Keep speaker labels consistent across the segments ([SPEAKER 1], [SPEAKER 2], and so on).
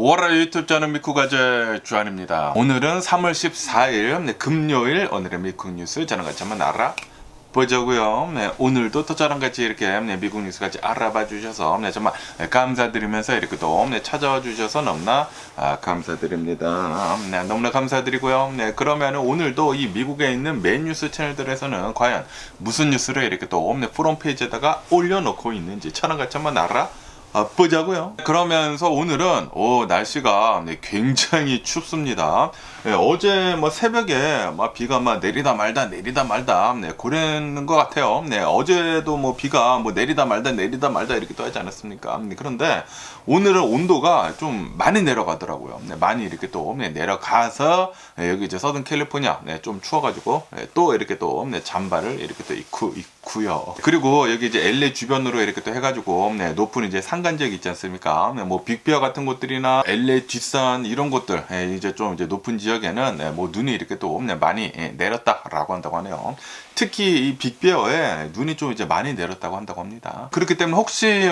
[SPEAKER 1] 월화 유튜브 저는 미쿠가제 주한입니다. 오늘은 3월 14일 금요일 오늘의 미국 뉴스 저는 같이 한번 알아보자고요. 오늘도 또 저랑 같이 이렇게 미국 뉴스 같이 알아봐 주셔서 정말 감사드리면서 이렇게 또 찾아와 주셔서 너무나 감사드립니다. 너무나 감사드리고요. 그러면 오늘도 이 미국에 있는 메인 뉴스 채널들에서는 과연 무슨 뉴스를 이렇게 또 프론페이지에다가 올려놓고 있는지 저랑 같이 한번 보자고요. 그러면서 오늘은 날씨가 굉장히 춥습니다. 어제 새벽에 비가 내리다 말다 그랬는 것 같아요. 어제도 비가 내리다 말다 이렇게 또 하지 않았습니까? 그런데 오늘은 온도가 좀 많이 내려가더라고요. 많이 이렇게 또 내려가서 여기 이제 서든 캘리포니아 좀 추워가지고 또 이렇게 또 잠바를 이렇게 또 입고요. 그리고 여기 이제 LA 주변으로 이렇게 또 해가지고 높은 이제 산간지역 있지 않습니까? 빅베어 같은 곳들이나 LA 뒷산 이런 곳들 이제 좀 이제 높은 지역에는 눈이 이렇게 또 많이 내렸다라고 한다고 하네요. 특히 이 빅베어에 눈이 좀 이제 많이 내렸다고 한다고 합니다. 그렇기 때문에 혹시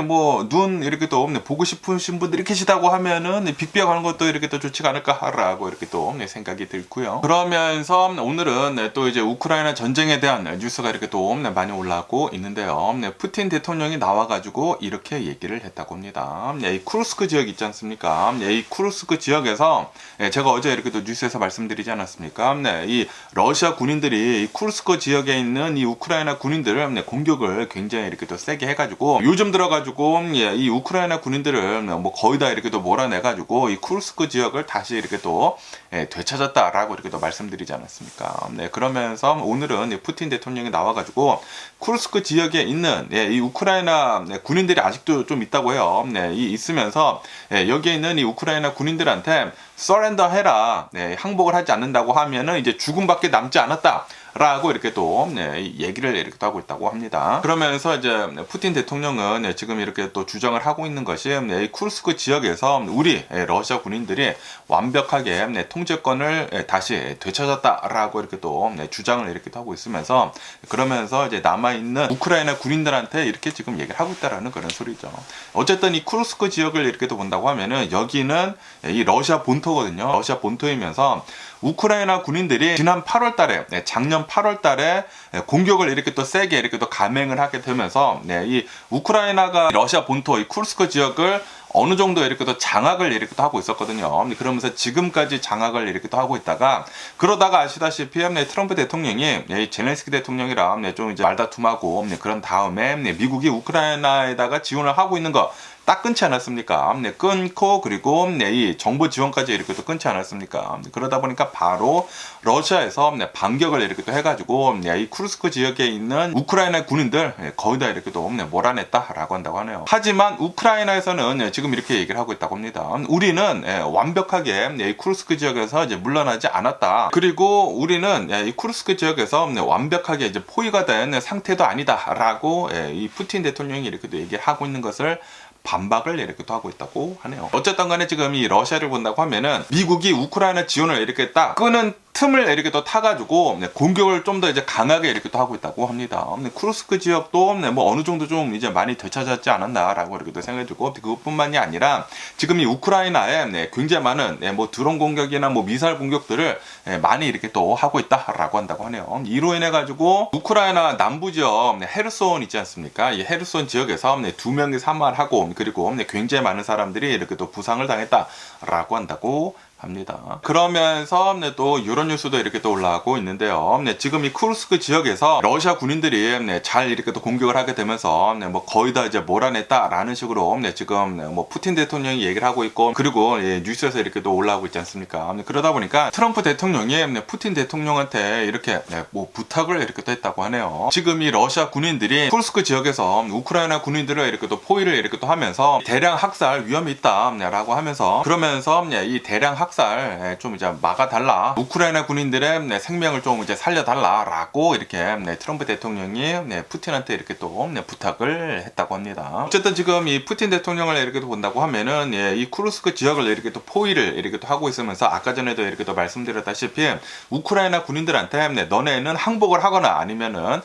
[SPEAKER 1] 눈 이렇게 또 보고 싶으신 분들이 계시다고 하면은 빅베어 가는 것도 이렇게 또 좋지가 않을까라고 이렇게 또 생각이 들고요. 그러면서 오늘은 또 이제 우크라이나 전쟁에 대한 뉴스가 이렇게 또 많이 올라오고 있는데요. 푸틴 대통령이 나와가지고 이렇게 얘기를 했다고 합니다. 이 쿠르스크 지역 있지 않습니까? 이 쿠르스크 지역에서 제가 어제 이렇게 또 뉴스에서 말씀드리지 않았습니까? 이 러시아 군인들이 이 쿠르스크 지역에 있는 이 우크라이나 군인들을 공격을 굉장히 이렇게 또 세게 해가지고 요즘 들어가지고 이 우크라이나 군인들을 거의 다 이렇게 또 몰아내가지고 이 쿠르스크 지역을 다시 이렇게 또 되찾았다라고 이렇게 또 말씀드리지 않았습니까? 그러면서 오늘은 푸틴 대통령이 나와가지고 쿠르스크 지역에 있는 이 우크라이나 군인들이 아직도 좀 있다고 해요. 있으면서 여기에 있는 이 우크라이나 군인들한테 서렌더 해라. 항복을 하지 않는다고 하면은 이제 죽음밖에 남지 않았다. 라고 이렇게 또 얘기를 이렇게 또 하고 있다고 합니다. 그러면서 이제 푸틴 대통령은 지금 이렇게 또 주장을 하고 있는 것이 이 쿠르스크 지역에서 우리 러시아 군인들이 완벽하게 통제권을 다시 되찾았다라고 이렇게 또 주장을 이렇게 또 하고 있으면서 그러면서 이제 남아있는 우크라이나 군인들한테 이렇게 지금 얘기를 하고 있다라는 그런 소리죠. 어쨌든 이 쿠르스크 지역을 이렇게 또 본다고 하면은 여기는 이 러시아 본토거든요. 러시아 본토이면서 우크라이나 군인들이 지난 8월 달에 작년 8월 달에 공격을 이렇게 또 세게 이렇게 또 감행을 하게 되면서 이 우크라이나가 러시아 본토 이 쿠르스크 지역을 어느 정도 이렇게 또 장악을 이렇게 또 하고 있었거든요. 그러면서 지금까지 장악을 이렇게 또 하고 있다가 그러다가 아시다시피 트럼프 대통령이 젤렌스키 대통령이랑 좀 이제 말다툼하고 그런 다음에 미국이 우크라이나에다가 지원을 하고 있는 거 딱 끊지 않았습니까? 끊고 그리고 이 정보 지원까지 이렇게 또 끊지 않았습니까? 그러다 보니까 바로 러시아에서 반격을 이렇게 또 해가지고 이 쿠르스크 지역에 있는 우크라이나 군인들 거의 다 이렇게 또 몰아냈다라고 한다고 하네요. 하지만 우크라이나에서는 지금 이렇게 얘기를 하고 있다고 합니다. 우리는 완벽하게 이 쿠르스크 지역에서 이제 물러나지 않았다. 그리고 우리는 이 쿠르스크 지역에서 완벽하게 이제 포위가 된 상태도 아니다라고 이 푸틴 대통령이 이렇게 또 얘기를 하고 있는 것을 반박을 이렇게 또 하고 있다고 하네요. 어쨌든 간에 지금 이 러시아를 본다고 하면은 미국이 우크라이나 지원을 이렇게 딱 끄는 틈을 이렇게 또 타가지고 공격을 좀 더 이제 강하게 이렇게 또 하고 있다고 합니다. 쿠르스크 지역도 어느 정도 좀 이제 많이 되찾았지 않았나라고 이렇게 또 생각해주고 그것뿐만이 아니라 지금 이 우크라이나에 굉장히 많은 드론 공격이나 미사일 공격들을 많이 이렇게 또 하고 있다라고 한다고 하네요. 이로 인해 가지고 우크라이나 남부 지역 헤르손 있지 않습니까? 이 헤르손 지역에서 2명이 사망하고 그리고 굉장히 많은 사람들이 이렇게 또 부상을 당했다라고 한다고 합니다. 그러면서 또 이런 뉴스도 이렇게 또 올라오고 있는데요. 지금 이 쿠르스크 지역에서 러시아 군인들이 잘 이렇게 또 공격을 하게 되면서 거의 다 이제 몰아냈다라는 식으로 지금 푸틴 대통령이 얘기를 하고 있고 그리고 뉴스에서 이렇게 또 올라오고 있지 않습니까? 그러다 보니까 트럼프 대통령이 푸틴 대통령한테 이렇게 부탁을 이렇게 또 했다고 하네요. 지금 이 러시아 군인들이 쿠르스크 지역에서 우크라이나 군인들을 이렇게 또 포위를 이렇게 또 하면서 대량 학살 위험이 있다라고 하면서 그러면서 이 대량 학살 좀 이제 막아달라. 우크라이나 군인들의 생명을 좀 이제 살려달라라고 이렇게 트럼프 대통령이 푸틴한테 이렇게 또 부탁을 했다고 합니다. 어쨌든 지금 이 푸틴 대통령을 이렇게 또 본다고 하면은 이 쿠르스크 지역을 이렇게 또 포위를 이렇게 또 하고 있으면서 아까 전에도 이렇게 또 말씀드렸다시피 우크라이나 군인들한테 너네는 항복을 하거나 아니면은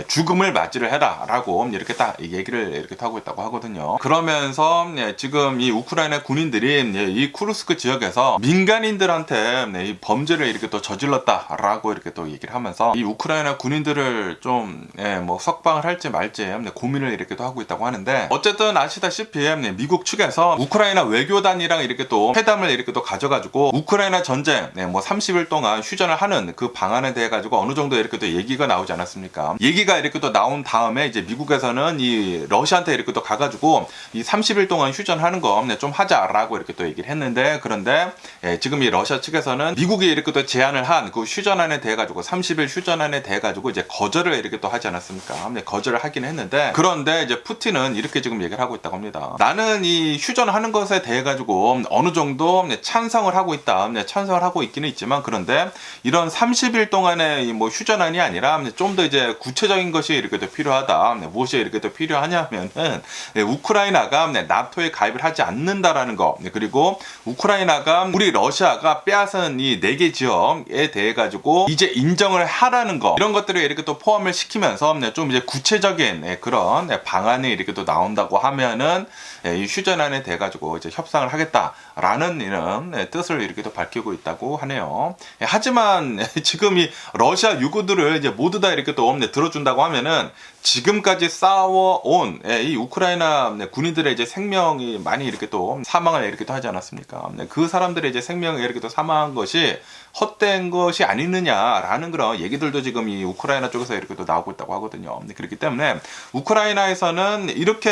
[SPEAKER 1] 죽음을 맞이를 해라라고 이렇게 딱 얘기를 이렇게 하고 있다고 하거든요. 그러면서 지금 이 우크라이나 군인들이 이 쿠르스크 지역에서 민간인들한테 이 범죄를 이렇게 또 저질렀다라고 이렇게 또 얘기를 하면서 이 우크라이나 군인들을 좀 뭐 석방을 할지 말지 고민을 이렇게 또 하고 있다고 하는데, 어쨌든 아시다시피 미국 측에서 우크라이나 외교단이랑 이렇게 또 회담을 이렇게 또 가져가지고 우크라이나 전쟁 뭐 30일 동안 휴전을 하는 그 방안에 대해 가지고 어느 정도 이렇게 또 얘기가 나오지 않았습니까? 얘기가 이렇게 또 나온 다음에 이제 미국에서는 이 러시아한테 이렇게 또 가가지고 이 30일 동안 휴전하는 거 좀 하자라고 이렇게 또 얘기를 했는데, 그런데 지금 이 러시아 측에서는 미국이 이렇게 또 제안을 한 그 휴전안에 대해 가지고 30일 휴전안에 대해 가지고 이제 거절을 이렇게 또 하지 않았습니까? 거절을 하긴 했는데, 그런데 이제 푸틴은 이렇게 지금 얘기를 하고 있다고 합니다. 나는 이 휴전하는 것에 대해 가지고 어느 정도 찬성을 하고 있다. 찬성을 하고 있기는 있지만, 그런데 이런 30일 동안의 뭐 휴전안이 아니라 좀 더 이제 구체적인 것이 이렇게 더 필요하다. 무엇이 이렇게 더 필요하냐면은 우크라이나가 나토에 가입을 하지 않는다라는 거, 그리고 우크라이나가 우리 러시아가 빼앗은 이 4개 지역에 대해 가지고 이제 인정을 하라는 거, 이런 것들을 이렇게 또 포함을 시키면서 좀 이제 구체적인 그런 방안이 이렇게 또 나온다고 하면은 이 휴전안에 대해 가지고 이제 협상을 하겠다라는 이런 뜻을 이렇게 또 밝히고 있다고 하네요. 하지만 지금 이 러시아 유구들을 이제 모두 다 이렇게 또 들어준다고 하면은 지금까지 싸워온 이 우크라이나 군인들의 이제 생명이 많이 이렇게 또 사망을 이렇게 또 하지 않았습니까? 그 사람들의 이제 생명이 이렇게 또 사망한 것이 헛된 것이 아니느냐라는 그런 얘기들도 지금 이 우크라이나 쪽에서 이렇게 또 나오고 있다고 하거든요. 그렇기 때문에 우크라이나에서는 이렇게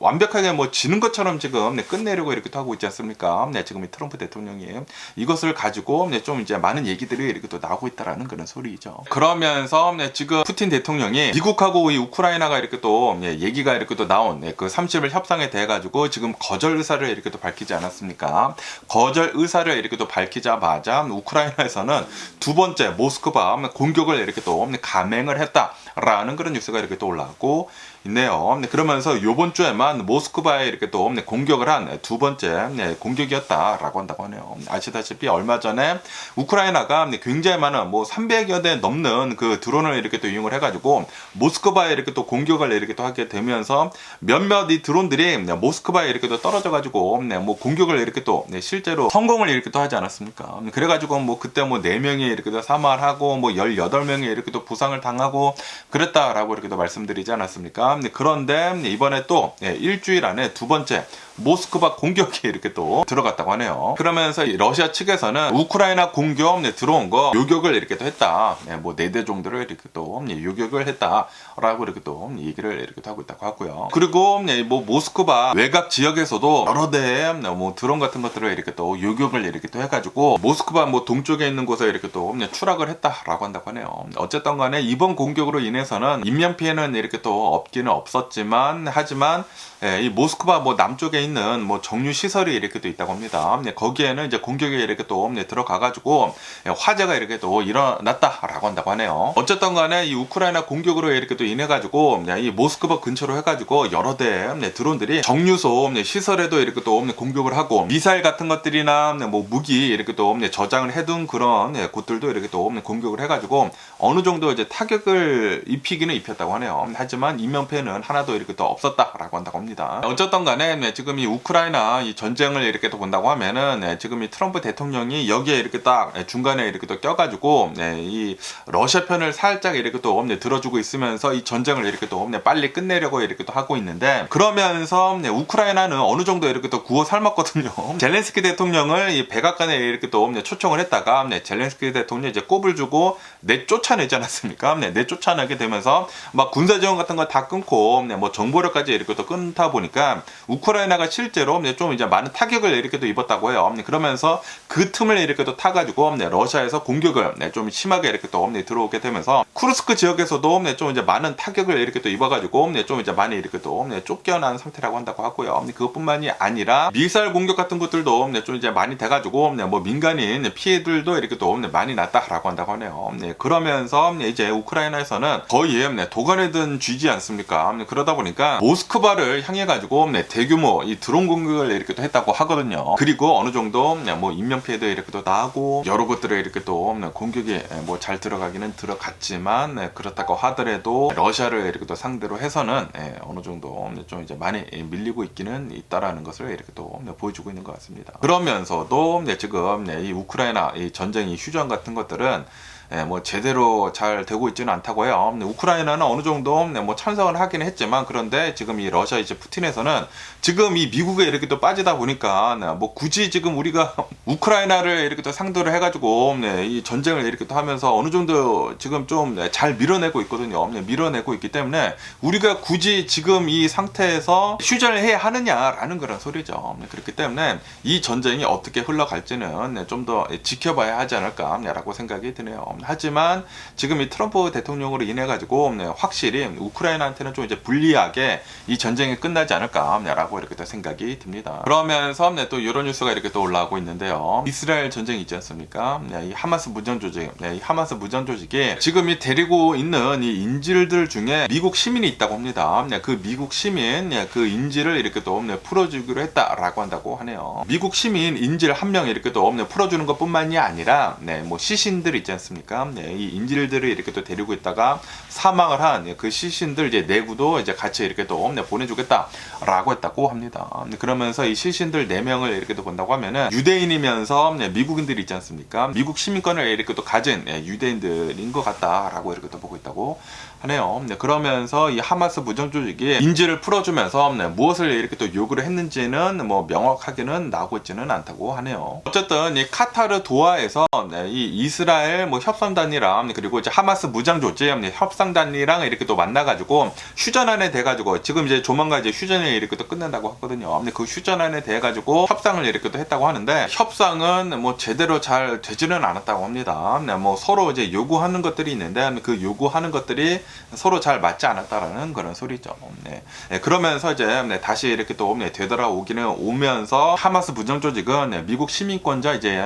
[SPEAKER 1] 완벽하게 뭐 지는 것처럼 지금 끝내려고 이렇게 또 하고 있지 않습니까? 지금 이 트럼프 대통령이 이것을 가지고 좀 이제 많은 얘기들이 이렇게 또 나오고 있다라는 그런 소리죠. 그러면서 지금 푸틴 대통령이 미국하고 이 우크라이나가 이렇게 또 얘기가 이렇게 또 나온 그 30일 협상에 대해 가지고 지금 거절 의사를 이렇게 또 밝히지 않았습니까? 거절 의사를 이렇게 또 밝히자마자 우크라이나에서는 두 번째 모스크바 공격을 이렇게 또 감행을 했다라는 그런 뉴스가 이렇게 또 올라오고 있네요. 그러면서 요번 주에만 모스크바에 이렇게 또 공격을 한 두 번째 공격이었다라고 한다고 하네요. 아시다시피 얼마 전에 우크라이나가 굉장히 많은 뭐 300여 대 넘는 그 드론을 이렇게 또 이용을 해가지고 모스크바에 이렇게 또 공격을 이렇게 또 하게 되면서 몇몇 이 드론들이 모스크바에 이렇게 또 떨어져가지고 뭐 공격을 이렇게 또 실제로 성공을 이렇게 또 하지 않았습니까? 그래가지고 뭐 그때 뭐 4명이 이렇게 또 사망을 하고 뭐 18명이 이렇게 또 부상을 당하고 그랬다라고 이렇게 또 말씀드리지 않았습니까? 그런데 이번에 또 일주일 안에 두 번째 모스크바 공격이 이렇게 또 들어갔다고 하네요. 그러면서 러시아 측에서는 우크라이나 공격 들어온 거 요격을 이렇게 또 했다. 뭐 4대 정도를 이렇게 또 요격을 했다라고 이렇게 또 얘기를 이렇게 또 하고 있다고 하고요. 그리고 뭐 모스크바 외곽 지역에서도 여러 대의 뭐 드론 같은 것들을 이렇게 또 요격을 이렇게 또 해가지고 모스크바 뭐 동쪽에 있는 곳에 이렇게 또 추락을 했다라고 한다고 하네요. 어쨌든 간에 이번 공격으로 인해서는 인명 피해는 이렇게 또 없기는 없었지만, 하지만 이 모스크바 뭐 남쪽에 있는 뭐 정유 시설이 이렇게 또 있다고 합니다. 거기에는 이제 공격이 이렇게 또 들어가가지고 화재가 이렇게 또 일어났다라고 한다고 하네요. 어쨌든 간에 이 우크라이나 공격으로 이렇게 또 인해가지고 이 모스크바 근처로 해가지고 여러 대의 드론들이 정유소 시설에도 이렇게 또 공격을 하고, 미사일 같은 것들이나 뭐 무기 이렇게 또 저장을 해둔 그런 곳들도 이렇게 또 공격을 해가지고 어느 정도 이제 타격을 입히기는 입혔다고 하네요. 하지만 인명피해는 하나도 이렇게 또 없었다라고 한다고 합니다. 어쨌든 간에 지금 이 우크라이나 이 전쟁을 이렇게 또 본다고 하면은 지금 이 트럼프 대통령이 여기에 이렇게 딱 중간에 이렇게 또 껴가지고 이 러시아 편을 살짝 이렇게 또 들어주고 있으면서 이 전쟁을 이렇게 또 빨리 끝내려고 이렇게 또 하고 있는데, 그러면서 우크라이나는 어느 정도 이렇게 또 구워 삶았거든요. 젤렌스키 대통령을 이 백악관에 이렇게 또 초청을 했다가 젤렌스키 대통령이 이제 꼽을 주고 내쫓아내지 않았습니까? 내쫓아내게 되면서 막 군사 지원 같은 거 다 끊고 뭐 정보력까지 이렇게 또 끊다 보니까 우크라이나가 실제로 좀 이제 많은 타격을 이렇게 또 입었다고 해요. 그러면서 그 틈을 이렇게 또 타가지고 러시아에서 공격을 좀 심하게 이렇게 또 들어오게 되면서 쿠르스크 지역에서도 좀 이제 많은 많은 타격을 이렇게 또 입어가지고 좀 이제 많이 이렇게 또 쫓겨난 상태라고 한다고 하고요. 그것뿐만이 아니라 미사일 공격 같은 것들도 좀 이제 많이 돼가지고 뭐 민간인 피해들도 이렇게 또 많이 났다라고 한다고 하네요. 그러면서 이제 우크라이나에서는 거의 도관에 든 쥐지 않습니까? 그러다 보니까 모스크바를 향해 가지고 대규모 이 드론 공격을 이렇게 또 했다고 하거든요. 그리고 어느 정도 뭐 인명 피해도 이렇게 또 나고 여러 것들에 이렇게 또 공격이 뭐 잘 들어가기는 들어갔지만 그렇다고 하더라도 러시아를 이렇게 또 상대로 해서는 어느 정도 좀 이제 많이 밀리고 있기는 있다라는 것을 이렇게 또 보여주고 있는 것 같습니다. 그러면서도 지금 이 우크라이나 이 전쟁이 휴전 같은 것들은 뭐 제대로 잘 되고 있지는 않다고 해요. 우크라이나는 어느 정도 뭐 찬성을 하긴 했지만, 그런데 지금 이 러시아 이제 푸틴에서는 지금 이 미국에 이렇게 또 빠지다 보니까 뭐 굳이 지금 우리가 우크라이나를 이렇게 또 상대로 해가지고 이 전쟁을 이렇게 또 하면서 어느 정도 지금 좀 잘 밀어내고 있거든요. 밀어내고 있기 때문에 우리가 굳이 지금 이 상태에서 휴전을 해야 하느냐라는 그런 소리죠. 그렇기 때문에 이 전쟁이 어떻게 흘러갈지는 좀 더 지켜봐야 하지 않을까라고 생각이 드네요. 하지만 지금 이 트럼프 대통령으로 인해 가지고 확실히 우크라이나한테는 좀 이제 불리하게 이 전쟁이 끝나지 않을까라고 이렇게 또 생각이 듭니다. 그러면서 또 이런 뉴스가 이렇게 또 올라오고 있는데요. 이스라엘 전쟁이 있지 않습니까? 이 하마스 무장 조직, 이 하마스 무장 조직이 지금 이 데리고 있는 이 인질들 중에 미국 시민이 있다고 합니다. 그 미국 시민 그 인질을 이렇게 또 풀어주기로 했다라고 한다고 하네요. 미국 시민 인질 한 명 이렇게 또 풀어주는 것뿐만이 아니라 뭐 시신들 있지 않습니까? 이 인질들을 이렇게 또 데리고 있다가 사망을 한 그 시신들 이제 내구도 이제 같이 이렇게 또 보내주겠다라고 했다고 합니다. 그러면서 이 시신들 4명을 이렇게 또 본다고 하면은 유대인이면서 미국인들이 있지 않습니까? 미국 시민권을 이렇게 또 가진 유대인들인 것 같다라고 이렇게 또 보고 있다고 하네요. 그러면서 이 하마스 무장 조직이 인질을 풀어주면서 무엇을 이렇게 또 요구를 했는지는 뭐 명확하게는 나오고 있지는 않다고 하네요. 어쨌든 이 카타르 도하에서 이 이스라엘 뭐 협상단이랑 그리고 이제 하마스 무장 조직 협상단이랑 이렇게 또 만나가지고 휴전안에 돼가지고 지금 이제 조만간 이제 휴전이 이렇게 또 끝난다고 하거든요. 근데 그 휴전안에 돼가지고 협상을 이렇게 또 했다고 하는데 협상은 뭐 제대로 잘 되지는 않았다고 합니다. 뭐 서로 이제 요구하는 것들이 있는데 그 요구하는 것들이 서로 잘 맞지 않았다라는 그런 소리죠. 그러면서 이제 다시 이렇게 또 되돌아오기는 오면서 하마스 무장 조직은 미국 시민권자 이제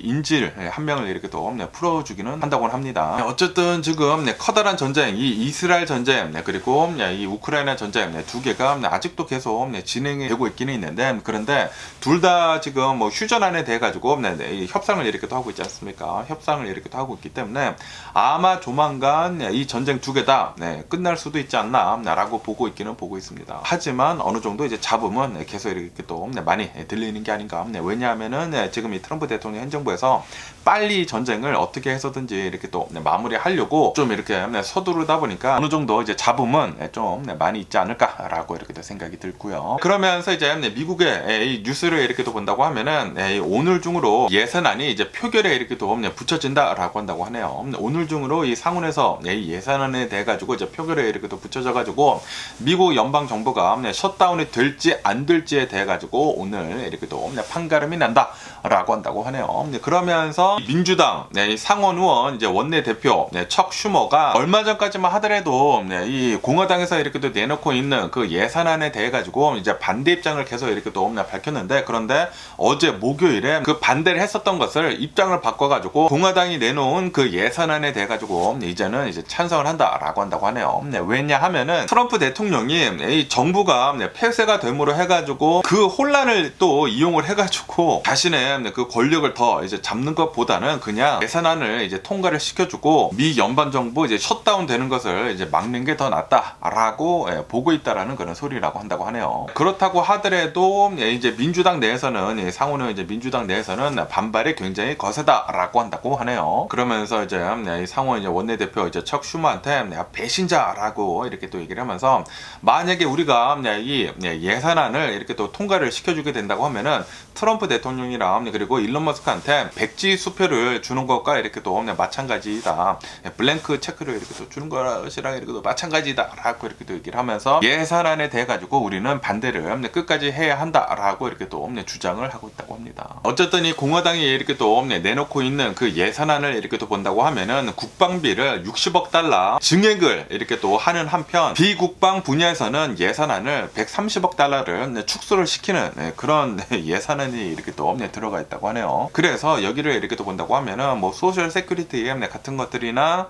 [SPEAKER 1] 인질 한 명을 이렇게 또 풀어주기는 한다고 합니다. 어쨌든 지금 커다란 전쟁, 이 이스라엘 전쟁 그리고 이 우크라이나 전쟁 두 개가 아직도 계속 진행이 되고 있기는 있는데, 그런데 둘 다 지금 뭐 휴전안에 대해 가지고 협상을 이렇게 또 하고 있지 않습니까? 협상을 이렇게 또 하고 있기 때문에 아마 조만간 이 전쟁 두 개 다 끝날 수도 있지 않나라고 보고 있기는 보고 있습니다. 하지만 어느 정도 이제 잡음은 계속 이렇게 또 많이 들리는 게 아닌가. 왜냐하면은 지금 이 트럼프 대통령 행정부에서 빨리 전쟁을 어떻게 해서든지 이렇게 또 마무리하려고 좀 이렇게 서두르다 보니까 어느 정도 이제 잡음은 좀 많이 있지 않을까라고 이렇게 또 생각이 들고요. 그러면서 이제 미국의 이 뉴스를 이렇게 또 본다고 하면은 오늘 중으로 예산안이 이제 표결에 이렇게 또 붙여진다라고 한다고 하네요. 오늘 중으로 이 상원에서 이 예산안에 대해 가지고 이제 표결에 이렇게 또 붙여져 가지고 미국 연방 정부가 셧다운이 될지 안 될지에 대해 가지고 오늘 이렇게 또 판가름이 난다라고 한다고 하네요. 그러면서 민주당 상원 의원 이제 원내 대표 척 슈머가 얼마 전까지만 하더라도 이 공화당에서 이렇게 또 내놓고 있는 그 예산안에 대해 가지고 이제 반대 입장을 계속 이렇게 또 밝혔는데, 그런데 어제 목요일에 그 반대를 했었던 것을 입장을 바꿔가지고 공화당이 내놓은 그 예산안에 대해 가지고 이제는 이제 찬성을 한다라고 한다고 하네요. 왜냐하면은 트럼프 대통령이 이 정부가 폐쇄가 됨으로 해가지고 그 혼란을 또 이용을 해가지고 자신의 그 권력을 더 이제 잡는 것보다는 그냥 예산안을 이제 통과를 시켜주고 미 연방 정부 이제 셧다운 되는 것을 이제 막는 게 더 낫다라고 보고 있다라는 그런 소리라고 한다고 하네요. 그렇다고 하더라도 이제 민주당 내에서는 상원은 이제 민주당 내에서는 반발이 굉장히 거세다라고 한다고 하네요. 그러면서 이제 상원 이제 원내대표 이제 척 슈머한테 배신자라고 이렇게 또 얘기를 하면서, 만약에 우리가 이 예산안을 이렇게 또 통과를 시켜주게 된다고 하면은 트럼프 대통령이랑 그리고 일론 머스크한테 백지 수표를 주는 것과 이렇게 또 마찬가지다. 블랭크 체크를 이렇게 또 주는 것이랑 이렇게 또 마찬가지다라고 이렇게 또 얘기를 하면서 예산안에 대해 가지고 우리는 반대를 끝까지 해야 한다라고 이렇게 또 주장을 하고 있다고 합니다. 어쨌든 이 공화당이 이렇게 또 내놓고 있는 그 예산안을 이렇게 또 본다고 하면은 국방비를 60억 달러 증액을 이렇게 또 하는 한편 비국방 분야에서는 예산안을 130억 달러를 축소를 시키는 그런 예산안이 이렇게 또 들어가 있다고 하네요. 그래서 여기를 이렇게 또 본다고 하면은 뭐 소셜 세큐리티 같은 것들이나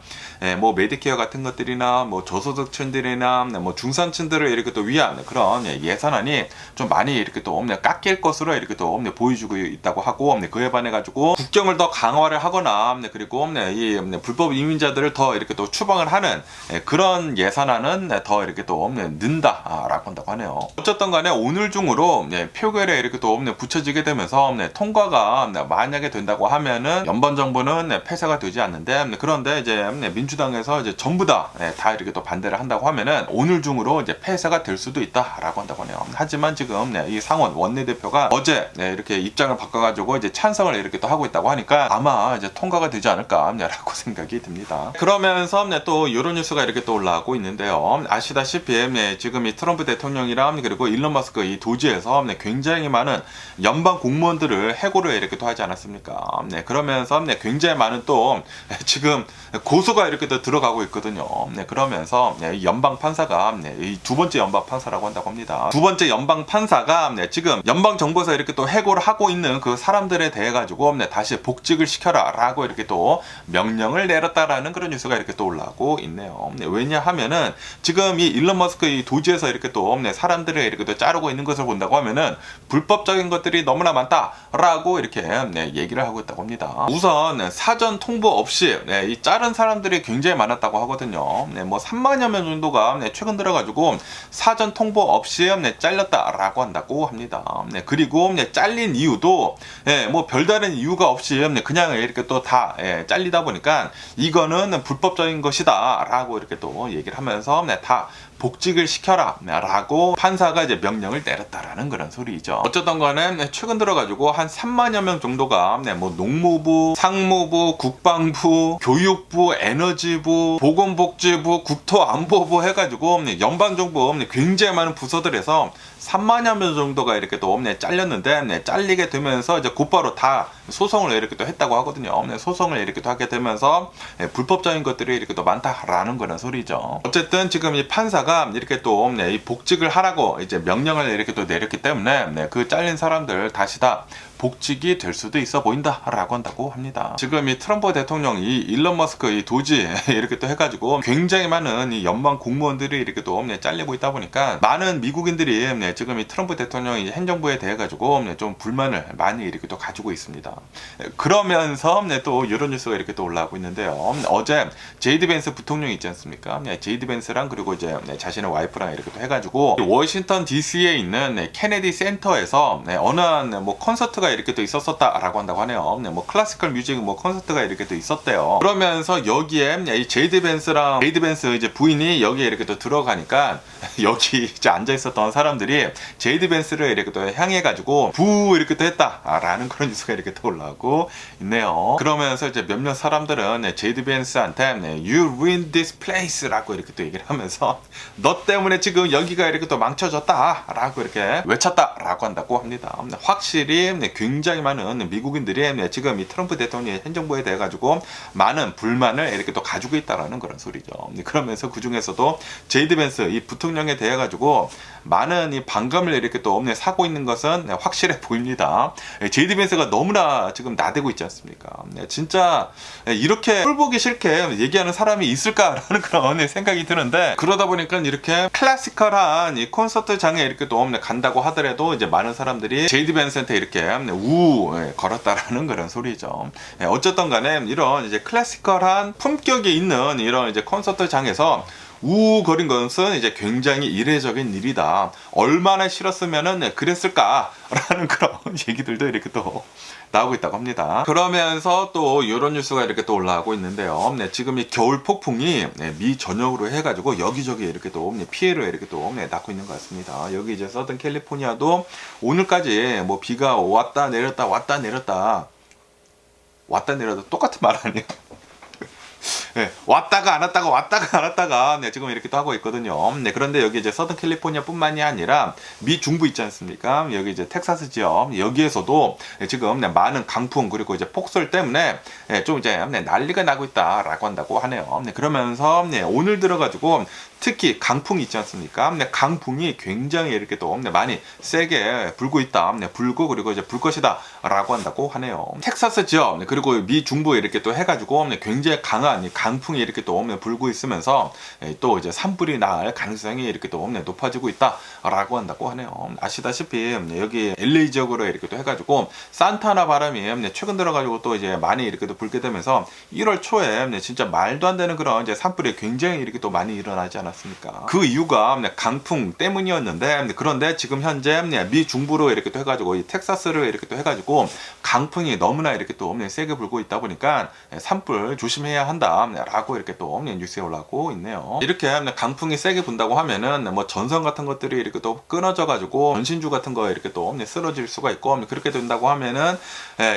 [SPEAKER 1] 뭐 메디케어 같은 것들이나 뭐 저소득층들이나 뭐 중산층들을 이렇게 또 위한 그런 예산안이 좀 많이 이렇게 또 깎일 것으로 이렇게 또 보여주고 있다고 하고 그에 반해 가지고 국경을 더 강화를 하거나 그리고 이 불법 이민자들을 더 이렇게 또 추방을 하는 그런 예산안은 더 이렇게 또 는다라고 한다고 하네요. 어쨌든 간에 오늘 중으로 표결에 이렇게 또 붙여지게 되면서 통과가 만약에 된다고 하면은 연방 정부는 폐쇄가 되지 않는데 그런데 이제 민주당에서 이제 전부 다 이렇게 또 반대를 한다고 하면은 오늘 중으로 이제 폐쇄가 될 수도 있다라고 한다고 하네요. 하지만 지금 이 상원 원내대표가 어제 이렇게 입장을 바꿔가지고 이제 찬성을 이렇게 또 하고 있다고 하니까 아마 이제 통과가 되지 않을까라고 생각이 듭니다. 그러면서 또 이런 뉴스가 이렇게 또 올라오고 있는데요. 아시다시피 지금 이 트럼프 대통령이랑 그리고 일론 머스크 이 도지에서 굉장히 많은 연방 공무원들을 해고를 이렇게 또 하지 않았습니까? 그러면서 굉장히 많은 또 지금 고소가 이렇게 또 들어가고 있거든요. 그러면서 연방 판사가 이 두 번째 연방 판사라고 한다고 합니다. 두 번째 연방 판사가 지금 연방 정부에서 이렇게 또 해고를 하고 있는 그 사람들에 대해 가지고 다시 복직을 시켜라라고 이렇게 또 명령을 내렸다라는 그런 뉴스가 이렇게 또 올라오고 있네요. 왜냐하면은 지금 이 일론 머스크 이 도지에서 이렇게 또 사람들을 이렇게 또 자르고 있는 것을 본다고 하면은 불법적인 것들이 너무나 많다라고 이렇게 얘기를 하고 있다고 합니다. 우선 사전 통보 없이 이 자른 사람들이 굉장히 많았다고 하거든요. 뭐 3만여 명 정도가 최근 들어가지고 사전 통보 없이 잘렸다라고 한다고 합니다. 그리고 잘린 이유도 뭐 별다른 이유가 없이 그냥 이렇게 또 다 잘리다 보니까 이거는 불법적인 것이다라고 이렇게 또 얘기를 하면서 다 복직을 시켜라 라고 판사가 이제 명령을 내렸다라는 그런 소리죠. 어쨌든 간에 최근 들어가지고 한 3만여 명 정도가 뭐 농무부, 상무부, 국방부, 교육부, 에너지부, 보건복지부, 국토안보부 해가지고 연방정부 굉장히 많은 부서들에서 3만여 명 정도가 이렇게 또 잘렸는데 잘리게 되면서 이제 곧바로 다 소송을 이렇게 또 했다고 하거든요. 소송을 이렇게 또 하게 되면서 불법적인 것들이 이렇게 또 많다라는 그런 소리죠. 어쨌든 지금 이 판사가 이렇게 또 이 복직을 하라고 이제 명령을 이렇게 또 내렸기 때문에 그 잘린 사람들 다시 다 복직이 될 수도 있어 보인다라고 한다고 합니다. 지금 이 트럼프 대통령이 일론 머스크 이 도지 이렇게 또 해가지고 굉장히 많은 이 연방 공무원들이 이렇게 또 잘리고 있다 보니까 많은 미국인들이 지금 이 트럼프 대통령 이 행정부에 대해 가지고 좀 불만을 많이 이렇게 또 가지고 있습니다. 그러면서 또 이런 뉴스가 이렇게 또 올라오고 있는데요. 어제 제이드 벤스 부통령이 있지 않습니까? 제이드 벤스랑 그리고 이제 자신의 와이프랑 이렇게 또 해가지고 워싱턴 DC에 있는 케네디 센터에서 어느 한 뭐 콘서트가 이렇게 또 있었었다라고 한다고 하네요. 뭐 클래시컬 뮤직 뭐 콘서트가 이렇게 또 있었대요. 그러면서 여기에 이 제이드 벤스 이제 부인이 여기에 이렇게 또 들어가니까 여기 이제 앉아 있었던 사람들이 제이드 벤스를 이렇게 또 향해 가지고 부 이렇게 또 했다라는 그런 뉴스가 이렇게 또 올라오고 있네요. 그러면서 이제 몇몇 사람들은 제이드 벤스한테 You ruined this place라고 이렇게 또 얘기를 하면서 너 때문에 지금 여기가 이렇게 또 망쳐졌다라고 이렇게 외쳤다라고 한다고 합니다. 확실히 굉장히 많은 미국인들이 지금 이 트럼프 대통령의 행정부에 대해 가지고 많은 불만을 이렇게 또 가지고 있다라는 그런 소리죠. 그러면서 그 중에서도 제이드 벤스 이 부통령에 대해 가지고 많은 이 반감을 이렇게 또 사고 있는 것은 확실해 보입니다. 제이드 벤스가 너무나 지금 나대고 있지 않습니까? 진짜 이렇게 꼴보기 싫게 얘기하는 사람이 있을까라는 그런 생각이 드는데 그러다 보니까 이렇게 클래시컬한 이 콘서트장에 이렇게 또 간다고 하더라도 이제 많은 사람들이 제이드 벤스한테 이렇게 걸었다라는 그런 소리죠. 어쨌든 간에 이런 이제 클래시컬한 품격이 있는 이런 이제 콘서트장에서 우거린 것은 이제 굉장히 이례적인 일이다. 얼마나 싫었으면은 그랬을까라는 그런 얘기들도 이렇게 또 나오고 있다고 합니다. 그러면서 또 이런 뉴스가 이렇게 또 올라오고 있는데요. 지금 이 겨울 폭풍이 미 전역으로 해가지고 여기저기 이렇게 또 피해를 이렇게 또 낳고 있는 것 같습니다. 여기 이제 서든 캘리포니아도 오늘까지 뭐 비가 왔다 내렸다 왔다 내렸다 똑같은 말 아니에요? 네, 왔다가 안 왔다가 왔다가 안 왔다가 지금 이렇게 또 하고 있거든요. 그런데 여기 이제 서든 캘리포니아뿐만이 아니라 미 중부 있지 않습니까? 여기 이제 텍사스 지역 여기에서도 지금 많은 강풍 그리고 이제 폭설 때문에 좀 이제 난리가 나고 있다라고 한다고 하네요. 그러면서 오늘 들어가지고 특히 강풍이 있지 않습니까? 강풍이 굉장히 이렇게 또 많이 세게 불고 있다. 불고 그리고 이제 불 것이다 라고 한다고 하네요. 텍사스 지역 그리고 미 중부에 이렇게 또 해가지고 굉장히 강한 강풍이 이렇게 또 불고 있으면서 또 이제 산불이 날 가능성이 이렇게 또 높아지고 있다라고 한다고 하네요. 아시다시피 여기 LA 지역으로 이렇게 또 해가지고 산타나 바람이 최근 들어가지고 또 이제 많이 이렇게 또 불게 되면서 1월 초에 진짜 말도 안 되는 그런 이제 산불이 굉장히 이렇게 또 많이 일어나지 않았습니까? 그 이유가 강풍 때문이었는데 그런데 지금 현재 미 중부로 이렇게 또 해가지고 이 텍사스를 이렇게 또 해가지고 강풍이 너무나 이렇게 또 세게 불고 있다 보니까 산불 조심해야 한다라고 이렇게 또 뉴스에 올라오고 있네요. 이렇게 강풍이 세게 분다고 하면은 뭐 전선 같은 것들이 이렇게 또 끊어져 가지고 전신주 같은 거 이렇게 또 쓰러질 수가 있고 그렇게 된다고 하면은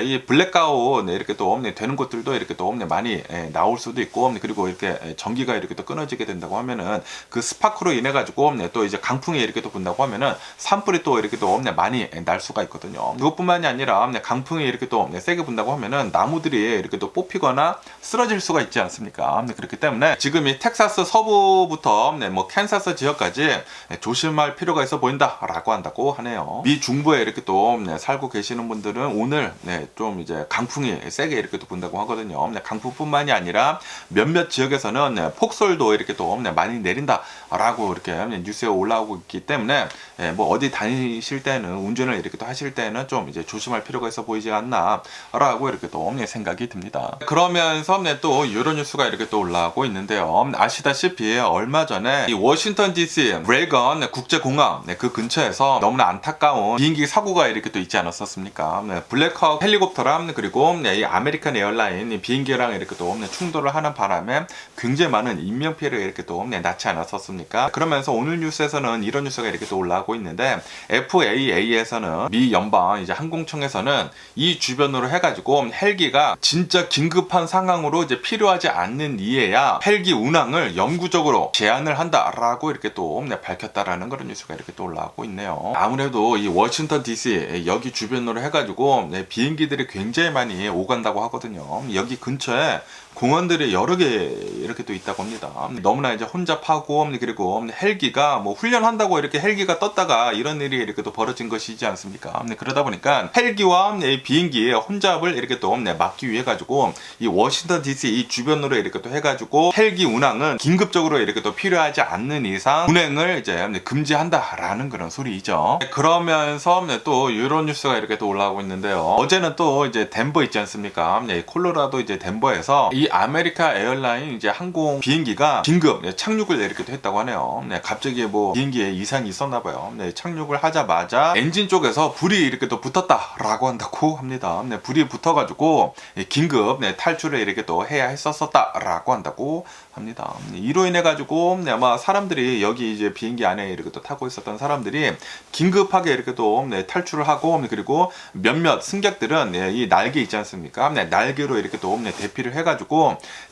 [SPEAKER 1] 이 블랙아웃 이렇게 또 되는 곳들도 이렇게 또 많이 나올 수도 있고 그리고 이렇게 전기가 이렇게 또 끊어지게 된다고 하면은 그 스파크로 인해 가지고 또 이제 강풍이 이렇게 또 분다고 하면은 산불이 또 이렇게 또 많이 날 수가 있거든요. 그것뿐만이 아니라 강풍이 이렇게 또 세게 분다고 하면은 나무들이 이렇게 또 뽑히거나 쓰러질 수가 있지 않습니까? 그렇기 때문에 지금 이 텍사스 서부부터 뭐 캔사스 지역까지 조심할 필요가 있어 보인다라고 한다고 하네요. 미 중부에 이렇게 또 살고 계시는 분들은 오늘 좀 이제 강풍이 세게 이렇게 또 분다고 하거든요. 강풍뿐만이 아니라 몇몇 지역에서는 폭설도 이렇게 또 많이 내린다라고 이렇게 뉴스에 올라오고 있기 때문에 뭐 어디 다니실 때는 운전을 이렇게 또 하실 때는 좀 이제 조심할 필요가 있어 보이지 않나라고 이렇게 또 생각이 듭니다. 그러면서 또 이런 뉴스가 이렇게 또 올라오고 있는데요. 아시다시피 얼마 전에 이 워싱턴 DC 레이건 국제공항 그 근처에서 너무나 안타까운 비행기 사고가 이렇게 또 있지 않았었습니까? 블랙헉 헬리콥터랑 그리고 이 아메리칸 에어라인 비행기랑 이렇게 또 충돌을 하는 바람에 굉장히 많은 인명 피해를 이렇게 또 낳지 않았었습니까? 그러면서 오늘 뉴스에서는 이런 뉴스가 이렇게 또 올라오고 있는데 FAA에서는 미 연방 이제 항공청에서는 이 주변으로 해가지고 헬기가 진짜 긴급한 상황으로 이제 필요하지 않는 이에야 헬기 운항을 영구적으로 제한을 한다라고 이렇게 또 밝혔다라는 그런 뉴스가 이렇게 또 올라오고 있네요. 아무래도 이 워싱턴 DC 여기 주변으로 해가지고 비행기들이 굉장히 많이 오간다고 하거든요. 여기 근처에 공원들이 여러 개 이렇게 또 있다고 합니다. 너무나 이제 혼잡하고 그리고 헬기가 뭐 훈련한다고 이렇게 헬기가 떴다가 이런 일이 이렇게 또 벌어진 것이지 않습니까? 그러다 보니까 헬기와 비행기의 혼잡을 이렇게 또 막기 위해 가지고 이 워싱턴 DC 이 주변으로 이렇게 또 해가지고 헬기 운항은 긴급적으로 이렇게 또 필요하지 않는 이상 운행을 이제 금지한다라는 그런 소리이죠. 그러면서 또 이런 뉴스가 이렇게 또 올라오고 있는데요. 어제는 또 이제 덴버 있지 않습니까? 콜로라도 이제 덴버에서 이 아메리카 에어라인 이제 항공 비행기가 긴급 착륙을 이렇게 했다고 하네요. 갑자기 뭐 비행기에 이상이 있었나 봐요. 착륙을 하자마자 엔진 쪽에서 불이 이렇게 또 붙었다라고 한다고 합니다. 불이 붙어가지고 긴급 탈출을 이렇게 또 해야 했었다라고 한다고 합니다. 이로 인해 가지고 아마 사람들이 여기 이제 비행기 안에 이렇게 또 타고 있었던 사람들이 긴급하게 이렇게 또 탈출을 하고 그리고 몇몇 승객들은 이 날개 있지 않습니까? 날개로 이렇게 또 대피를 해가지고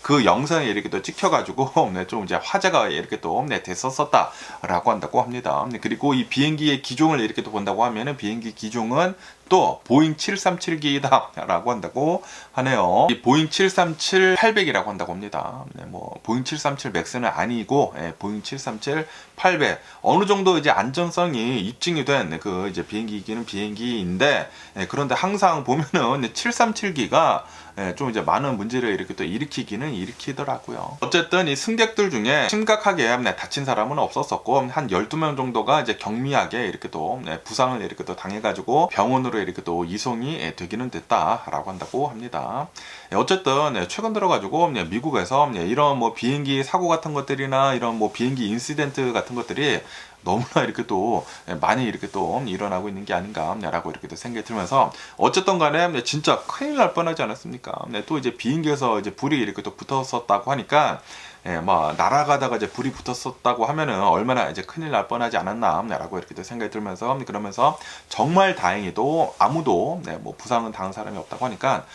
[SPEAKER 1] 그 영상이 이렇게 또 찍혀가지고 좀 이제 화제가 이렇게 또 됐었다라고 한다고 합니다. 그리고 이 비행기의 기종을 이렇게 또 본다고 하면은 비행기 기종은 또 보잉 737기다 라고 한다고 하네요. 이 보잉 737-800이라고 한다고 합니다. 뭐 보잉 737 맥스는 아니고 보잉 737-800 어느 정도 이제 안전성이 입증이 된 그 이제 비행기는 비행기인데 그런데 항상 보면은 737기가 좀 이제 많은 문제를 이렇게 또 일으키기는 일으키더라고요. 어쨌든 이 승객들 중에 심각하게 다친 사람은 없었었고 한 12명 정도가 이제 경미하게 이렇게 또 부상을 이렇게 또 당해가지고 병원으로 이렇게 또 이송이 되기는 됐다라고 한다고 합니다. 어쨌든 최근 들어가지고 미국에서 이런 뭐 비행기 사고 같은 것들이나 이런 뭐 비행기 인시덴트 같은 것들이 너무나 이렇게 또 많이 이렇게 또 일어나고 있는 게 아닌가라고 이렇게 또 생각이 들면서 어쨌든 간에 진짜 큰일 날 뻔하지 않았습니까? 또 이제 비행기에서 이제 불이 이렇게 또 붙었었다고 하니까 뭐 날아가다가 이제 불이 붙었었다고 하면은 얼마나 이제 큰일 날 뻔하지 않았나라고 이렇게 또 생각이 들면서 그러면서 정말 다행히도 아무도 뭐 부상은 당한 사람이 없다고 하니까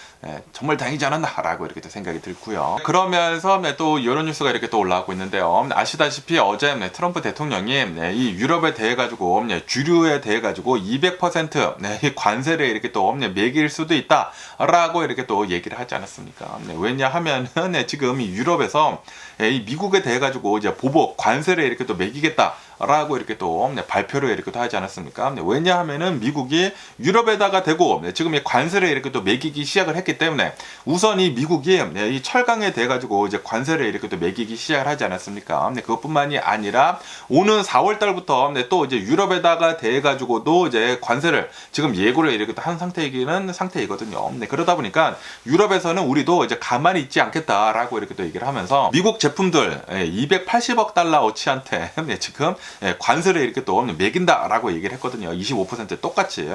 [SPEAKER 1] 정말 다행이지 않았나라고 이렇게 또 생각이 들고요. 그러면서 또 이런 뉴스가 이렇게 또 올라오고 있는데요. 아시다시피 어제 트럼프 대통령이 이 유럽에 대해 가지고 주류에 대해 가지고 200% 이 관세를 이렇게 또 매길 수도 있다라고 이렇게 또 얘기를 하지 않았습니까? 왜냐하면은 지금 이 유럽에서 이 미국에 대해 가지고 이제 보복 관세를 이렇게 또 매기겠다라고 이렇게 또 발표를 이렇게 또 하지 않았습니까? 왜냐하면은 미국이 유럽에다가 대고 지금 이 관세를 이렇게 또 매기기 시작을 했기 때문에 우선 이 미국이 이 철강에 대해 가지고 이제 관세를 이렇게 또 매기기 시작을 하지 않았습니까? 그것뿐만이 아니라 오는 4월 달부터 또 이제 유럽에다가 대해 가지고도 이제 관세를 지금 예고를 이렇게 또 한 상태이거든요. 그러다 보니까 유럽에서는 우리도 이제 가만히 있지 않겠다라고 이렇게 또 얘기를 하면서 미국 제품들 280억 달러어치한테 지금 관세를 이렇게 또 매긴다라고 얘기를 했거든요. 25% 똑같이.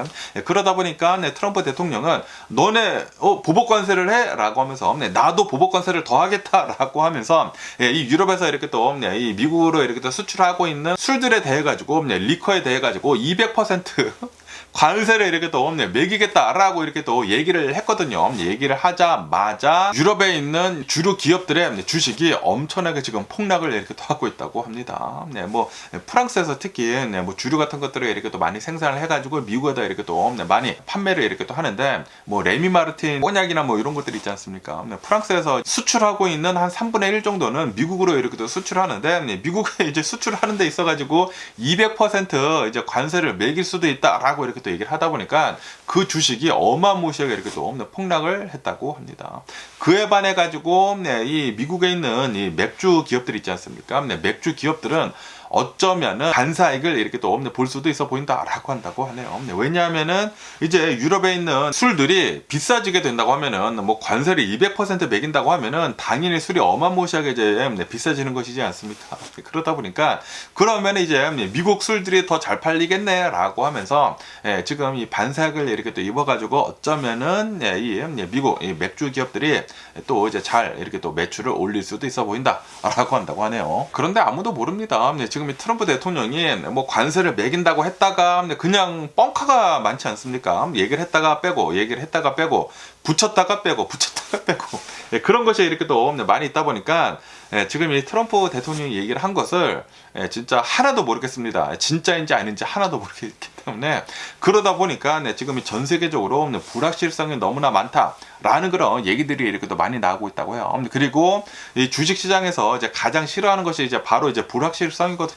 [SPEAKER 1] 그러다 보니까 트럼프 대통령은 너네 보복 관세를 해? 라고 하면서 나도 보복 관세를 더 하겠다라고 하면서 이 유럽에서 이렇게 또 이 미국으로 이렇게 또 수출하고 있는 술들에 대해 가지고 리커에 대해 가지고 200% 관세를 이렇게 또 매기겠다라고 이렇게 또 얘기를 했거든요. 얘기를 하자마자 유럽에 있는 주류 기업들의 주식이 엄청나게 지금 폭락을 이렇게 또 하고 있다고 합니다. 뭐 프랑스에서 특히 뭐 주류 같은 것들을 이렇게 또 많이 생산을 해가지고 미국에다 이렇게 또 많이 판매를 이렇게 또 하는데 뭐 레미 마르틴 꼬냑이나 뭐 이런 것들 있지 않습니까? 프랑스에서 수출하고 있는 한 3분의 1 정도는 미국으로 이렇게 또 수출하는데 미국에 이제 수출하는 데 있어가지고 200% 이제 관세를 매길 수도 있다라고 이렇게 또 얘기를 하다 보니까 그 주식이 어마무시하게 이렇게 또 폭락을 했다고 합니다. 그에 반해 가지고 이 미국에 있는 이 맥주 기업들 있지 않습니까? 맥주 기업들은 어쩌면은 반사익을 이렇게 또 볼 수도 있어 보인다라고 한다고 하네요. 왜냐하면은 이제 유럽에 있는 술들이 비싸지게 된다고 하면은 뭐 관세를 200% 매긴다고 하면은 당연히 술이 어마무시하게 이제 비싸지는 것이지 않습니까? 그러다 보니까 그러면 이제 미국 술들이 더 잘 팔리겠네라고 하면서 지금 이 반사익을 이렇게 또 입어가지고 어쩌면은 이 미국 이 맥주 기업들이 또 이제 잘 이렇게 또 매출을 올릴 수도 있어 보인다라고 한다고 하네요. 그런데 아무도 모릅니다. 지금 이 트럼프 대통령이 뭐 관세를 매긴다고 했다가 그냥 뻥카가 많지 않습니까? 얘기를 했다가 빼고 붙였다가 빼고 그런 것이 이렇게 또 많이 있다 보니까 지금 이 트럼프 대통령이 얘기를 한 것을 진짜 하나도 모르겠습니다. 진짜인지 아닌지 하나도 모르겠기 때문에 그러다 보니까 지금 전 세계적으로 불확실성이 너무나 많다라는 그런 얘기들이 이렇게 또 많이 나오고 있다고 해요. 그리고 이 주식시장에서 이제 가장 싫어하는 것이 이제 바로 이제 불확실성이거든요.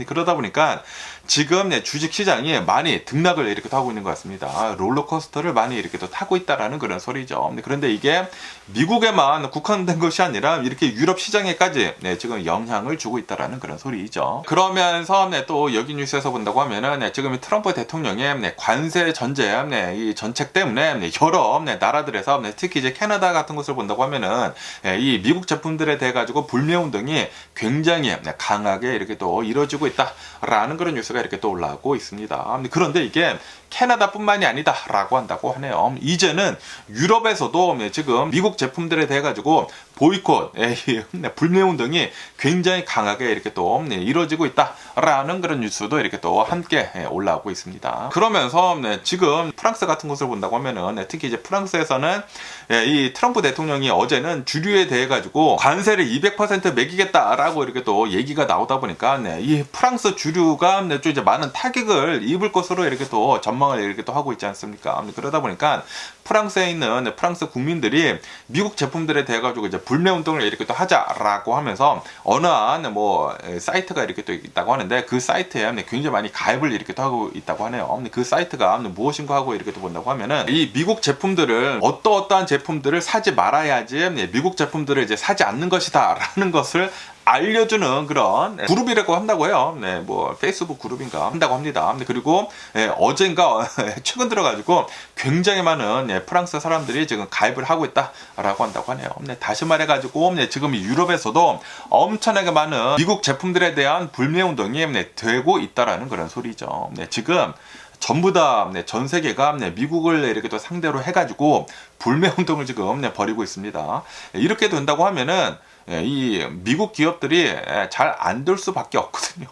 [SPEAKER 1] 그러다 보니까 지금 주식시장이 많이 등락을 이렇게 하고 있는 것 같습니다. 롤러코스터를 많이 이렇게 또 타고 있다라는 그런 소리죠. 그런데 이게 미국에만 국한된 것이 아니라 이렇게 유럽 시장에까지 지금 영향을 주고 있다라는 그런 소리죠. 그러면서 또 여기 뉴스에서 본다고 하면은 지금 트럼프 대통령의 관세 전제 이 정책 때문에 여러 나라들에서 특히 이제 캐나다 같은 것을 본다고 하면은 이 미국 제품들에 대해 가지고 불매 운동이 굉장히 강하게 이렇게 또 이루어지고 있다라는 그런 뉴스가 이렇게 또 올라오고 있습니다. 그런데 이게 캐나다뿐만이 아니다라고 한다고 하네요. 이제는 유럽에서도 지금 미국 제품들에 대해 가지고 보이콧, 불매 운동이 굉장히 강하게 이렇게 또 이루어지고 있다라는 그런 뉴스도 이렇게 또 함께 올라오고 있습니다. 그러면서 지금 프랑스 같은 것을 본다고 하면은 특히 이제 프랑스에서는 이 트럼프 대통령이 어제는 주류에 대해 가지고 관세를 200% 매기겠다라고 이렇게 또 얘기가 나오다 보니까 이 프랑스 주류가 좀 이제 많은 타격을 입을 것으로 이렇게 또 전망을 이렇게 또 하고 있지 않습니까? 그러다 보니까 프랑스에 있는 프랑스 국민들이 미국 제품들에 대해 가지고 이제 불매 운동을 이렇게 또 하자라고 하면서 어느 한 뭐 사이트가 이렇게 또 있다고 하는데 그 사이트에 굉장히 많이 가입을 이렇게 또 하고 있다고 한다고 하네요. 그 사이트가 무엇인가 하고 이렇게 또 본다고 하면은 이 미국 제품들을 어떠한 제품들을 사지 말아야지 미국 제품들을 이제 사지 않는 것이다 라는 것을 알려주는 그런 그룹이라고 한다고 해요. 네, 뭐 페이스북 그룹인가 한다고 합니다. 그리고 어젠가 최근 들어가지고 굉장히 많은 프랑스 사람들이 지금 가입을 하고 있다라고 한다고 하네요. 다시 말해가지고 지금 유럽에서도 엄청나게 많은 미국 제품들에 대한 불매 운동이 되고 있다라는 그런 소리죠. 지금 전부 다 전 세계가 미국을 이렇게 또 상대로 해가지고 불매 운동을 지금 벌이고 있습니다. 이렇게 된다고 하면은 이 미국 기업들이 잘 안 될 수밖에 없거든요.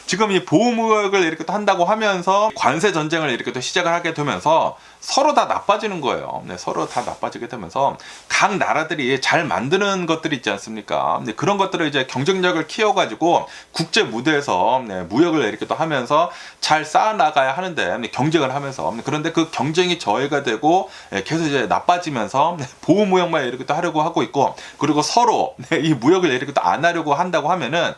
[SPEAKER 1] 지금 이 보호무역을 이렇게 또 한다고 하면서 관세 전쟁을 이렇게 또 시작을 하게 되면서 서로 다 나빠지는 거예요. 서로 다 나빠지게 되면서 각 나라들이 잘 만드는 것들이 있지 않습니까? 그런 것들을 이제 경쟁력을 키워가지고 국제 무대에서 무역을 이렇게 또 하면서 잘 쌓아나가야 하는데 경쟁을 하면서 그런데 그 경쟁이 저해가 되고 계속 이제 나빠지면서 보호무역만 이렇게 또 하려고 하고 있고 그리고 서로 이 무역을 이렇게 또 안 하려고 한다고 하면은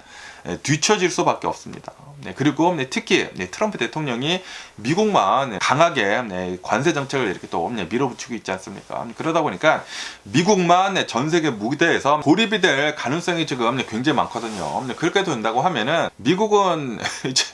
[SPEAKER 1] 뒤처질 수밖에 없습니다. 그리고 특히 트럼프 대통령이 미국만 강하게 관세 정책을 이렇게 또 밀어붙이고 있지 않습니까? 그러다 보니까 미국만 전 세계 무대에서 고립이 될 가능성이 지금 굉장히 많거든요. 그렇게 된다고 하면은 미국은 이제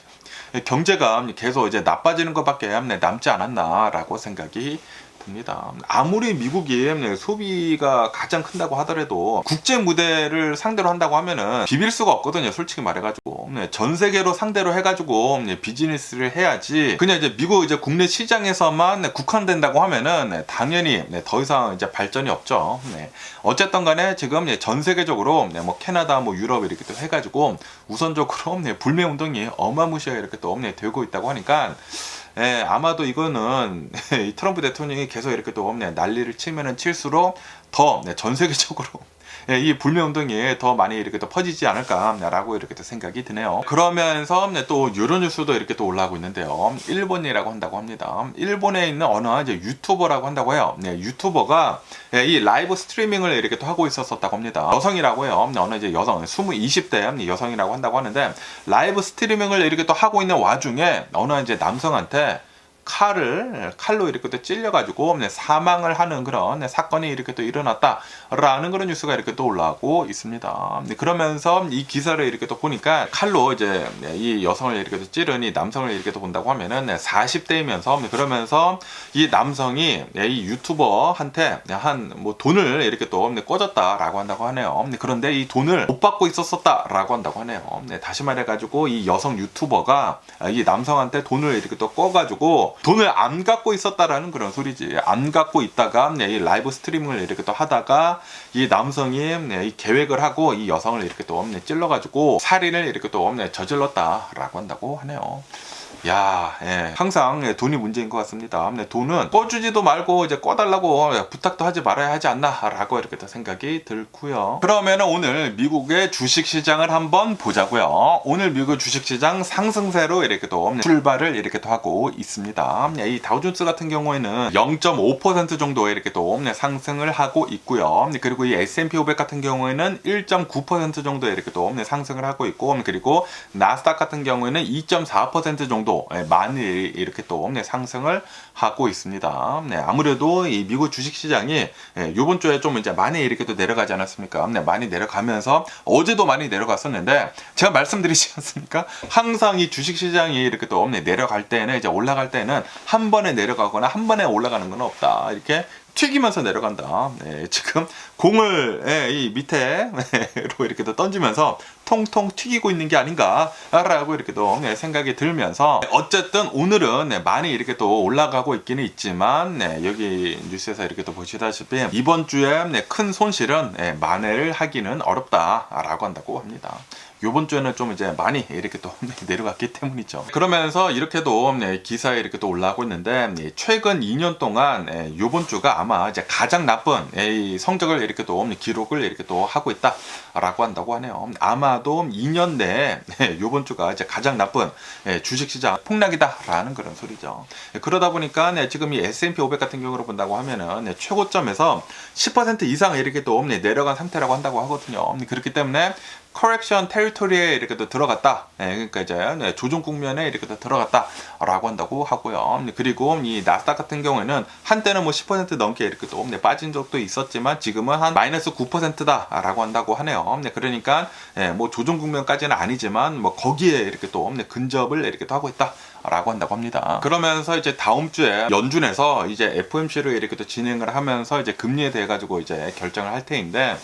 [SPEAKER 1] 경제가 계속 이제 나빠지는 것밖에 남지 않았나라고 생각이 듭니다. 아무리 미국이 소비가 가장 큰다고 하더라도 국제 무대를 상대로 한다고 하면은 비빌 수가 없거든요. 솔직히 말해가지고 전 세계로 상대로 해가지고 비즈니스를 해야지. 그냥 이제 미국 이제 국내 시장에서만 국한된다고 하면은 당연히 더 이상 이제 발전이 없죠. 어쨌든 간에 지금 전 세계적으로 뭐 캐나다, 뭐 유럽 이렇게 또 해가지고 우선적으로 불매 운동이 어마무시하게 이렇게 또 되고 있다고 하니까. 아마도 이거는 트럼프 대통령이 계속 이렇게 또 난리를 치면은 칠수록 더 전 세계적으로 이 불매 운동이 더 많이 이렇게 또 퍼지지 않을까라고 이렇게 또 생각이 드네요. 그러면서 또 유로 뉴스도 이렇게 또 올라오고 있는데요. 일본이라고 한다고 합니다. 일본에 있는 어느 이제 유튜버라고 한다고 해요. 유튜버가 이 라이브 스트리밍을 이렇게 또 하고 있었다고 합니다. 여성이라고 해요. 어느 이제 여성 20대 여성이라고 한다고 하는데 라이브 스트리밍을 이렇게 또 하고 있는 와중에 어느 이제 남성한테 칼로 이렇게 또 찔려가지고 사망을 하는 그런 사건이 이렇게 또 일어났다라는 그런 뉴스가 이렇게 또 올라오고 있습니다. 그러면서 이 기사를 이렇게 또 보니까 칼로 이제 이 여성을 이렇게 또 찌른 이 남성을 이렇게 또 본다고 하면은 40대이면서 그러면서 이 남성이 이 유튜버한테 한 뭐 돈을 이렇게 또 꿔줬다라고 한다고 하네요. 그런데 이 돈을 못 받고 있었다라고 한다고 하네요. 다시 말해가지고 이 여성 유튜버가 이 남성한테 돈을 이렇게 또 꿔가지고 돈을 안 갖고 있었다라는 그런 소리지. 안 갖고 있다가 이 라이브 스트리밍을 이렇게 또 하다가 이 남성이 이 계획을 하고 이 여성을 이렇게 또 찔러가지고 살인을 이렇게 또 저질렀다라고 한다고 하네요. 야, 항상 돈이 문제인 것 같습니다. 돈은 꺼주지도 말고 이제 꺼달라고 부탁도 하지 말아야 하지 않나라고 이렇게 또 생각이 들고요. 그러면 오늘 미국의 주식시장을 한번 보자고요. 오늘 미국 주식시장 상승세로 이렇게 또 출발을 이렇게 또 하고 있습니다. 이 다우존스 같은 경우에는 0.5% 정도 이렇게 또 상승을 하고 있고요. 그리고 이 S&P 500 같은 경우에는 1.9% 정도 이렇게 또 상승을 하고 있고, 그리고 나스닥 같은 경우에는 2.4% 정도 많이 이렇게 또 상승을 하고 있습니다. 아무래도 이 미국 주식시장이 이번 주에 좀 이제 많이 이렇게 또 내려가지 않았습니까? 많이 내려가면서 어제도 많이 내려갔었는데 제가 말씀드리지 않습니까? 항상 이 주식시장이 이렇게 또 내려갈 때는 이제 올라갈 때는 한 번에 내려가거나 한 번에 올라가는 건 없다. 이렇게 튀기면서 내려간다. 지금 공을 이 밑에로 이렇게 또 던지면서 통통 튀기고 있는 게 아닌가라고 이렇게 또 생각이 들면서 어쨌든 오늘은 많이 이렇게 또 올라가고 있기는 있지만 여기 뉴스에서 이렇게 또 보시다시피 이번 주에 큰 손실은 만회를 하기는 어렵다라고 한다고 합니다. 요번 주에는 좀 이제 많이 이렇게 또 내려갔기 때문이죠. 그러면서 이렇게도 기사에 이렇게 또 올라오고 있는데 최근 2년 동안 요번 주가 아마 이제 가장 나쁜 성적을 이렇게 또 기록을 이렇게 또 하고 있다라고 한다고 하네요. 아마도 2년 내에 요번 주가 이제 가장 나쁜 주식시장 폭락이다라는 그런 소리죠. 그러다 보니까 지금 이 S&P 500 같은 경우로 본다고 하면은 최고점에서 10% 이상 이렇게 또 내려간 상태라고 한다고 하거든요. 그렇기 때문에 correction territory에 이렇게 또 들어갔다. 그러니까 이제 조정 국면에 이렇게 또 들어갔다라고 한다고 하고요. 그리고 이 나스닥 같은 경우에는 한때는 뭐 10% 넘게 이렇게 또 빠진 적도 있었지만 지금은 한 마이너스 9%다라고 한다고 하네요. 그러니까 뭐 조정 국면까지는 아니지만 뭐 거기에 이렇게 또 근접을 이렇게 또 하고 있다라고 한다고 합니다. 그러면서 이제 다음 주에 연준에서 이제 FOMC를 이렇게 또 진행을 하면서 이제 금리에 대해 가지고 이제 결정을 할 테인데,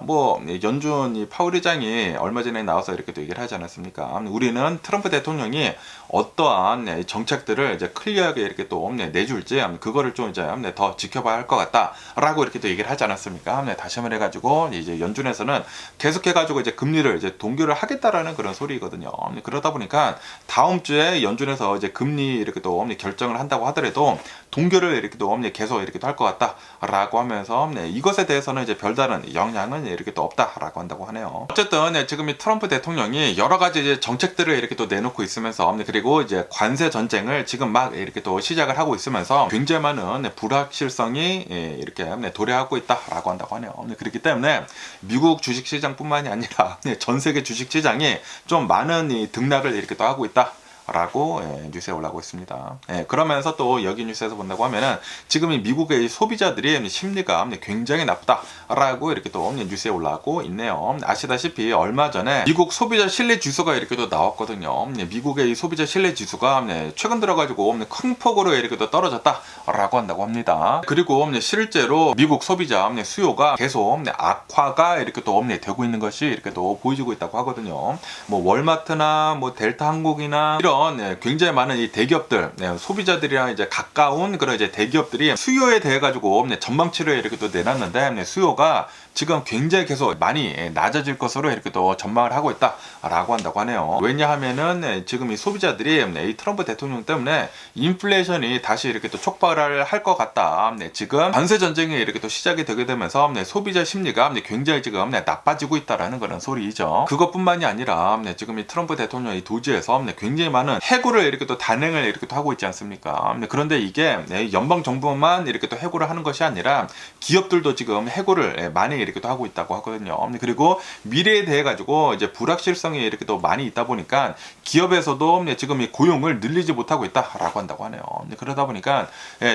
[SPEAKER 1] 뭐 연준 이 파월 의장이 얼마 전에 나와서 이렇게 또 얘기를 하지 않았습니까? 우리는 트럼프 대통령이 어떠한 정책들을 이제 클리어하게 이렇게 또 내줄지 그거를 좀 이제 더 지켜봐야 할 것 같다라고 이렇게 또 얘기를 하지 않았습니까? 다시 한번 해가지고 이제 연준에서는 계속해가지고 이제 금리를 이제 동결을 하겠다라는 그런 소리거든요. 그러다 보니까 다음 주에 연준에서 이제 금리 이렇게 또 결정을 한다고 하더라도 동결을 이렇게 또 계속 이렇게 또 할 것 같다라고 하면서 이것에 대해서는 이제 별다른 영향은 이렇게 또 없다라고 한다고 하네요. 어쨌든 지금 이 트럼프 대통령이 여러 가지 이제 정책들을 이렇게 또 내놓고 있으면서 그리고 이제 관세 전쟁을 지금 막 이렇게 또 시작을 하고 있으면서 굉장히 많은 불확실성이 이렇게 도래하고 있다라고 한다고 하네요. 그렇기 때문에 미국 주식시장뿐만이 아니라 전 세계 주식시장이 좀 많은 이 등락을 이렇게 또 하고 있다. 라고 뉴스에 올라오고 있습니다. 그러면서 또 여기 뉴스에서 본다고 하면은 지금 이 미국의 소비자들이 심리가 굉장히 나쁘다라고 이렇게 또 뉴스에 올라오고 있네요. 아시다시피 얼마 전에 미국 소비자 신뢰 지수가 이렇게 또 나왔거든요. 미국의 이 소비자 신뢰 지수가 최근 들어가지고 큰 폭으로 이렇게 또 떨어졌다라고 한다고 합니다. 그리고 실제로 미국 소비자 수요가 계속 악화가 이렇게 또 되고 있는 것이 이렇게 또 보여지고 있다고 하거든요. 뭐 월마트나 뭐 델타 항공이나 이런 굉장히 많은 이 대기업들, 소비자들이랑 이제 가까운 그런 이제 대기업들이 수요에 대해 가지고 전망치를 이렇게 또 내놨는데 수요가 지금 굉장히 계속 많이 낮아질 것으로 이렇게 또 전망을 하고 있다라고 한다고 하네요. 왜냐하면은 지금 이 소비자들이 이 트럼프 대통령 때문에 인플레이션이 다시 이렇게 또 촉발을 할 것 같다. 지금 관세 전쟁이 이렇게 또 시작이 되게 되면서 소비자 심리가 굉장히 지금 나빠지고 있다라는 그런 소리이죠. 그것뿐만이 아니라 지금 이 트럼프 대통령이 도지에서 굉장히 많은 해고를 이렇게 또 단행을 이렇게 또 하고 있지 않습니까? 그런데 이게 연방 정부만 이렇게 또 해고를 하는 것이 아니라 기업들도 지금 해고를 많이 이렇게 또 하고 있다고 하거든요. 그리고 미래에 대해 가지고 이제 불확실성이 이렇게 또 많이 있다 보니까 기업에서도 지금 이 고용을 늘리지 못하고 있다라고 한다고 하네요. 그러다 보니까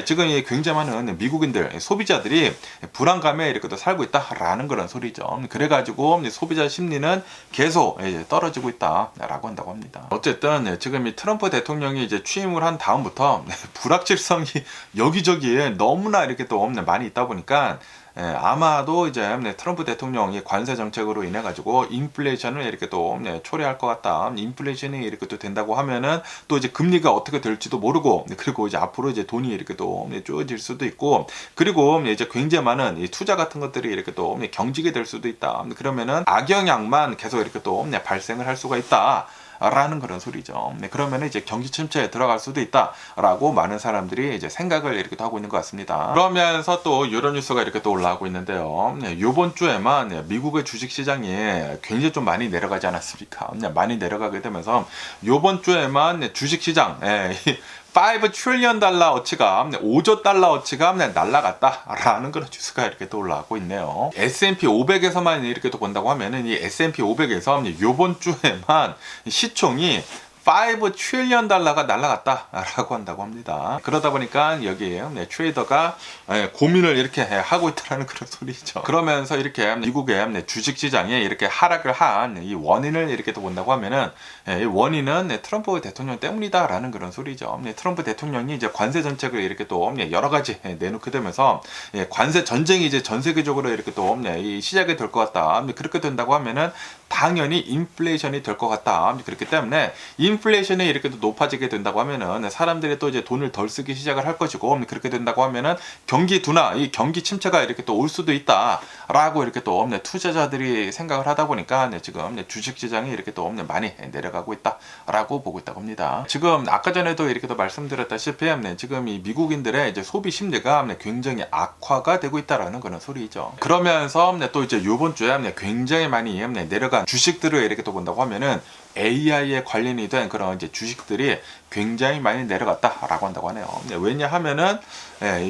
[SPEAKER 1] 지금 이 굉장히 많은 미국인들 소비자들이 불안감에 이렇게 또 살고 있다라는 그런 소리죠. 그래가지고 소비자 심리는 계속 떨어지고 있다라고 한다고 합니다. 어쨌든 지금 이 트럼프 대통령이 이제 취임을 한 다음부터 불확실성이 여기저기에 너무나 이렇게 또 많이 있다 보니까 아마도 이제 트럼프 대통령이 관세 정책으로 인해 가지고 인플레이션을 이렇게 또 초래할 것 같다. 인플레이션이 이렇게 또 된다고 하면은 또 이제 금리가 어떻게 될지도 모르고 그리고 이제 앞으로 이제 돈이 이렇게 또 쪼여질 수도 있고 그리고 이제 굉장히 많은 이 투자 같은 것들이 이렇게 또 경직이 될 수도 있다. 그러면은 악영향만 계속 이렇게 또 발생을 할 수가 있다. 라는 그런 소리죠. 그러면 이제 경기 침체에 들어갈 수도 있다라고 많은 사람들이 이제 생각을 이렇게 하고 있는 것 같습니다. 그러면서 또 이런 뉴스가 이렇게 또 올라오고 있는데요. 이번 주에만 미국의 주식 시장이 굉장히 좀 많이 내려가지 않았습니까? 많이 내려가게 되면서 이번 주에만 주식 시장 5 트릴리언 달러 어치가 5조 달러 어치가 날라갔다라는 그런 뉴스가 이렇게 또 올라오고 있네요. S&P 500에서만 이렇게 또 본다고 하면은 이 S&P 500에서 이번 주에만 시총이 5 트릴리언 달러가 날라갔다라고 한다고 합니다. 그러다 보니까 여기 트레이더가 고민을 이렇게 하고 있다는 그런 소리죠. 그러면서 이렇게 미국의 주식시장에 이렇게 하락을 한 이 원인을 이렇게 또 본다고 하면은 이 원인은 트럼프 대통령 때문이다라는 그런 소리죠. 트럼프 대통령이 이제 관세 정책을 이렇게 또 여러 가지 내놓게 되면서 관세 전쟁이 이제 전 세계적으로 이렇게 또 시작이 될 것 같다. 그렇게 된다고 하면은 당연히 인플레이션이 될 것 같다. 그렇기 때문에 인플레이션이 이렇게 또 높아지게 된다고 하면은 사람들이 또 이제 돈을 덜 쓰기 시작을 할 것이고 그렇게 된다고 하면은 경기 둔화, 이 경기 침체가 이렇게 또 올 수도 있다라고 이렇게 또 투자자들이 생각을 하다 보니까 지금 주식 시장이 이렇게 또 많이 내려가고 있다라고 보고 있다고 합니다. 지금 아까 전에도 이렇게 또 말씀드렸다시피 지금 이 미국인들의 이제 소비 심리가 굉장히 악화가 되고 있다라는 그런 소리죠. 그러면서 또 이제 이번 주에 굉장히 많이 내려간 보니까 주식들을 이렇게 또 본다고 하면은 AI에 관련이 된 그런 이제 주식들이 굉장히 많이 내려갔다라고 한다고 하네요. 왜냐하면은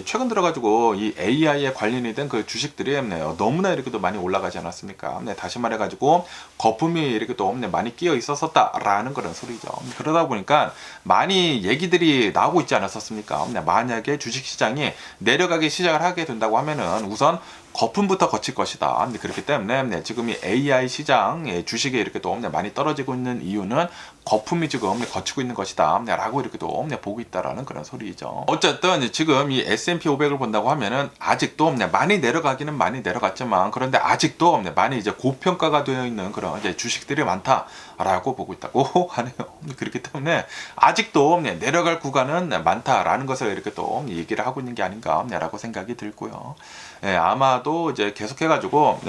[SPEAKER 1] 최근 들어가지고 이 AI에 관련이 된 그 주식들이 너무나 이렇게 또 많이 올라가지 않았습니까? 다시 말해가지고 거품이 이렇게 또 많이 끼어 있었었다라는 그런 소리죠. 그러다 보니까 많이 얘기들이 나오고 있지 않았었습니까? 만약에 주식시장이 내려가기 시작을 하게 된다고 하면은 우선 거품부터 거칠 것이다. 그렇기 때문에 지금 이 AI 시장 주식이 이렇게 또 많이 떨어지고 있는 이유는 거품이 지금 거치고 있는 것이다 라고 이렇게 또 보고 있다라는 그런 소리죠. 어쨌든 지금 이 S&P 500을 본다고 하면은 아직도 많이 내려가기는 많이 내려갔지만, 그런데 아직도 많이 이제 고평가가 되어 있는 그런 이제 주식들이 많다라고 보고 있다고 하네요. 그렇기 때문에 아직도 내려갈 구간은 많다라는 것을 이렇게 또 얘기를 하고 있는 게 아닌가라고 생각이 들고요. 아마도 이제 계속해가지고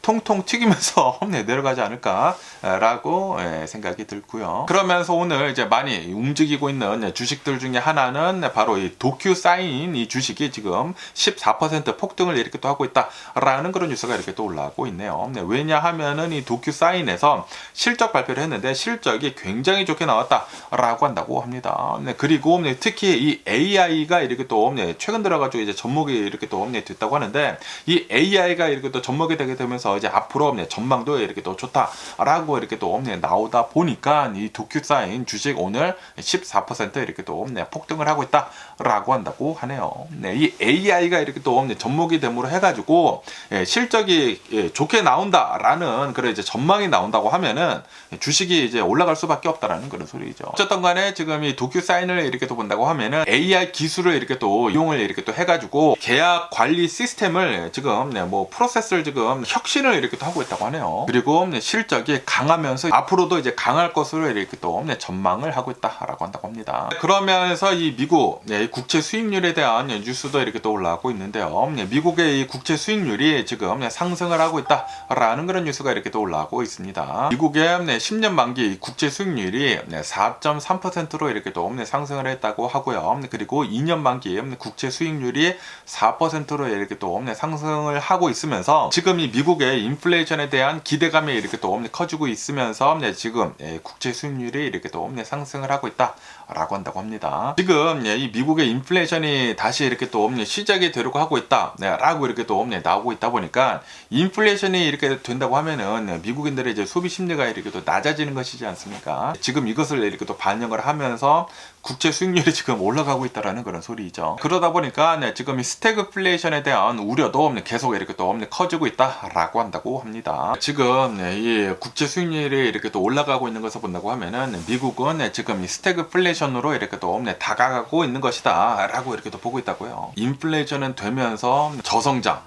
[SPEAKER 1] 통통 튀기면서 내려가지 않을까라고 생각이 들고요. 그러면서 오늘 이제 많이 움직이고 있는 주식들 중에 하나는 바로 이 도큐사인 이 주식이 지금 14% 폭등을 이렇게 또 하고 있다라는 그런 뉴스가 이렇게 또 올라오고 있네요. 왜냐하면은 이 도큐사인에서 실적 발표를 했는데 실적이 굉장히 좋게 나왔다라고 한다고 합니다. 그리고 특히 이 AI가 이렇게 또 최근 들어가지고 이제 접목이 이렇게 또 됐다고 하는데, 이 AI가 이렇게 또 접목이 되게 되면서 이제 앞으로 전망도 이렇게 또 좋다라고 이렇게 또 나오다 보니까 이 도큐사인 주식 오늘 14% 이렇게 또 폭등을 하고 있다라고 한다고 하네요. 이 AI가 이렇게 또 접목이 됨으로 해가지고 실적이 좋게 나온다라는 그런 이제 전망이 나온다고 하면은 주식이 이제 올라갈 수밖에 없다라는 그런 소리죠. 어쨌든 간에 지금 이 도큐사인을 이렇게 또 본다고 하면은 AI 기술을 이렇게 또 이용을 이렇게 또 해가지고 계약 관리 시스템을 지금 뭐 프로세스를 지금 혁신을 이렇게 또 하고 있다고 하네요. 그리고 실적이 강하면서 앞으로도 이제 강할 것으로 이렇게 또 전망을 하고 있다라고 한다고 합니다. 그러면서 이 미국 국채 수익률에 대한 뉴스도 이렇게 또 올라오고 있는데요. 미국의 이 국채 수익률이 지금 상승을 하고 있다라는 그런 뉴스가 이렇게 또 올라오고 있습니다. 미국의 10년 만기 국채 수익률이 4.3%로 이렇게 또 상승을 했다고 하고요. 그리고 2년 만기 국채 수익률이 4%로 이렇게 또 상승을 하고 있으면서 지금 이 미국의 인플레이션에 대한 기대감이 이렇게 또 커지고 있으면서 지금 국채 수익률이 이렇게 또 상승을 하고 있다라고 한다고 합니다. 지금 이 미국의 인플레이션이 다시 이렇게 또 시작이 되려고 하고 있다라고 이렇게 또 나오고 있다 보니까, 인플레이션이 이렇게 된다고 하면은 미국인들의 이제 소비 심리가 이렇게 또 낮아지는 것이지 않습니까? 지금 이것을 이렇게 또 반영을 하면서 국채 수익률이 지금 올라가고 있다라는 그런 소리죠. 그러다 보니까 지금 이 스태그플레이션에 대한 우려도 계속 이렇게 또 커지고 있다라고 한다고 합니다. 지금 이 국채 수익률이 이렇게 또 올라가고 있는 것을 본다고 하면은 미국은 지금 이 스태그플레이션으로 이렇게 또 다가가고 있는 것이다라고 이렇게 또 보고 있다고요. 인플레이션은 되면서 저성장,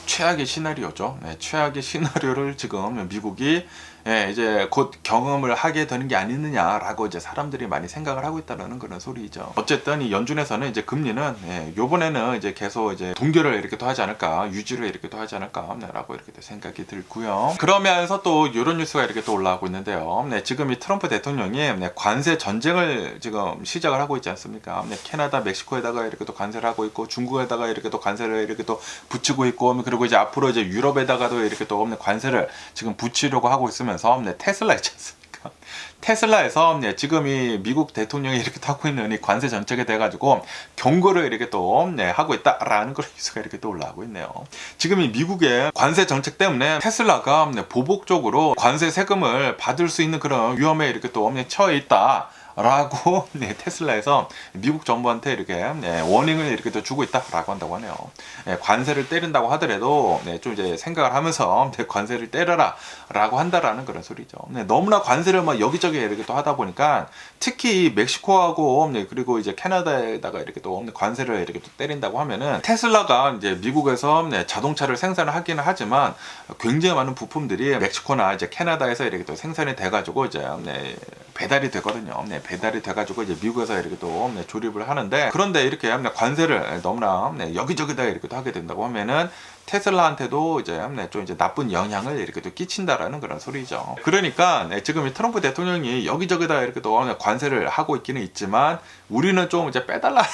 [SPEAKER 1] 최악의 시나리오죠. 최악의 시나리오를 지금 미국이 이제 곧 경험을 하게 되는 게 아니느냐라고 이제 사람들이 많이 생각을 하고 있다는 그런 소리죠. 어쨌든 이 연준에서는 이제 금리는 요번에는 이제 계속 이제 동결을 이렇게 또 하지 않을까, 유지를 이렇게 또 하지 않을까라고 이렇게 또 생각이 들고요. 그러면서 또 이런 뉴스가 이렇게 또 올라오고 있는데요. 지금 이 트럼프 대통령이 관세 전쟁을 지금 시작을 하고 있지 않습니까? 캐나다, 멕시코에다가 이렇게 또 관세를 하고 있고, 중국에다가 이렇게 또 관세를 이렇게 또 붙이고 있고, 그리고 이제 앞으로 이제 유럽에다가도 이렇게 또 관세를 지금 붙이려고 하고 있으면서 테슬라 있지 않습니까? 테슬라에서 지금 이 미국 대통령이 이렇게 하고 있는 이 관세 정책에 대해 가지고 경고를 이렇게 또 하고 있다라는 그런 뉴스가 이렇게 또 올라오고 있네요. 지금 이 미국의 관세 정책 때문에 테슬라가 보복적으로 관세 세금을 받을 수 있는 그런 위험에 이렇게 또 처해 있다 라고 테슬라에서 미국 정부한테 이렇게 워닝을 이렇게 또 주고 있다라고 한다고 하네요. 관세를 때린다고 하더라도 좀 이제 생각을 하면서 관세를 때려라라고 한다라는 그런 소리죠. 너무나 관세를 막 여기저기 이렇게 또 하다 보니까, 특히 멕시코하고 그리고 이제 캐나다에다가 이렇게 또 관세를 이렇게 또 때린다고 하면은, 테슬라가 이제 미국에서 자동차를 생산을 하기는 하지만 굉장히 많은 부품들이 멕시코나 이제 캐나다에서 이렇게 또 생산이 돼가지고 이제 배달이 되거든요. 배달이 돼가지고 이제 미국에서 이렇게 또 조립을 하는데, 그런데 이렇게 관세를 너무나 여기저기다 이렇게 또 하게 된다고 하면은 테슬라한테도 이제 좀 이제 나쁜 영향을 이렇게 또 끼친다라는 그런 소리죠. 그러니까 지금 이 트럼프 대통령이 여기저기다 이렇게 또 관세를 하고 있기는 있지만, 우리는 좀 이제 빼달라는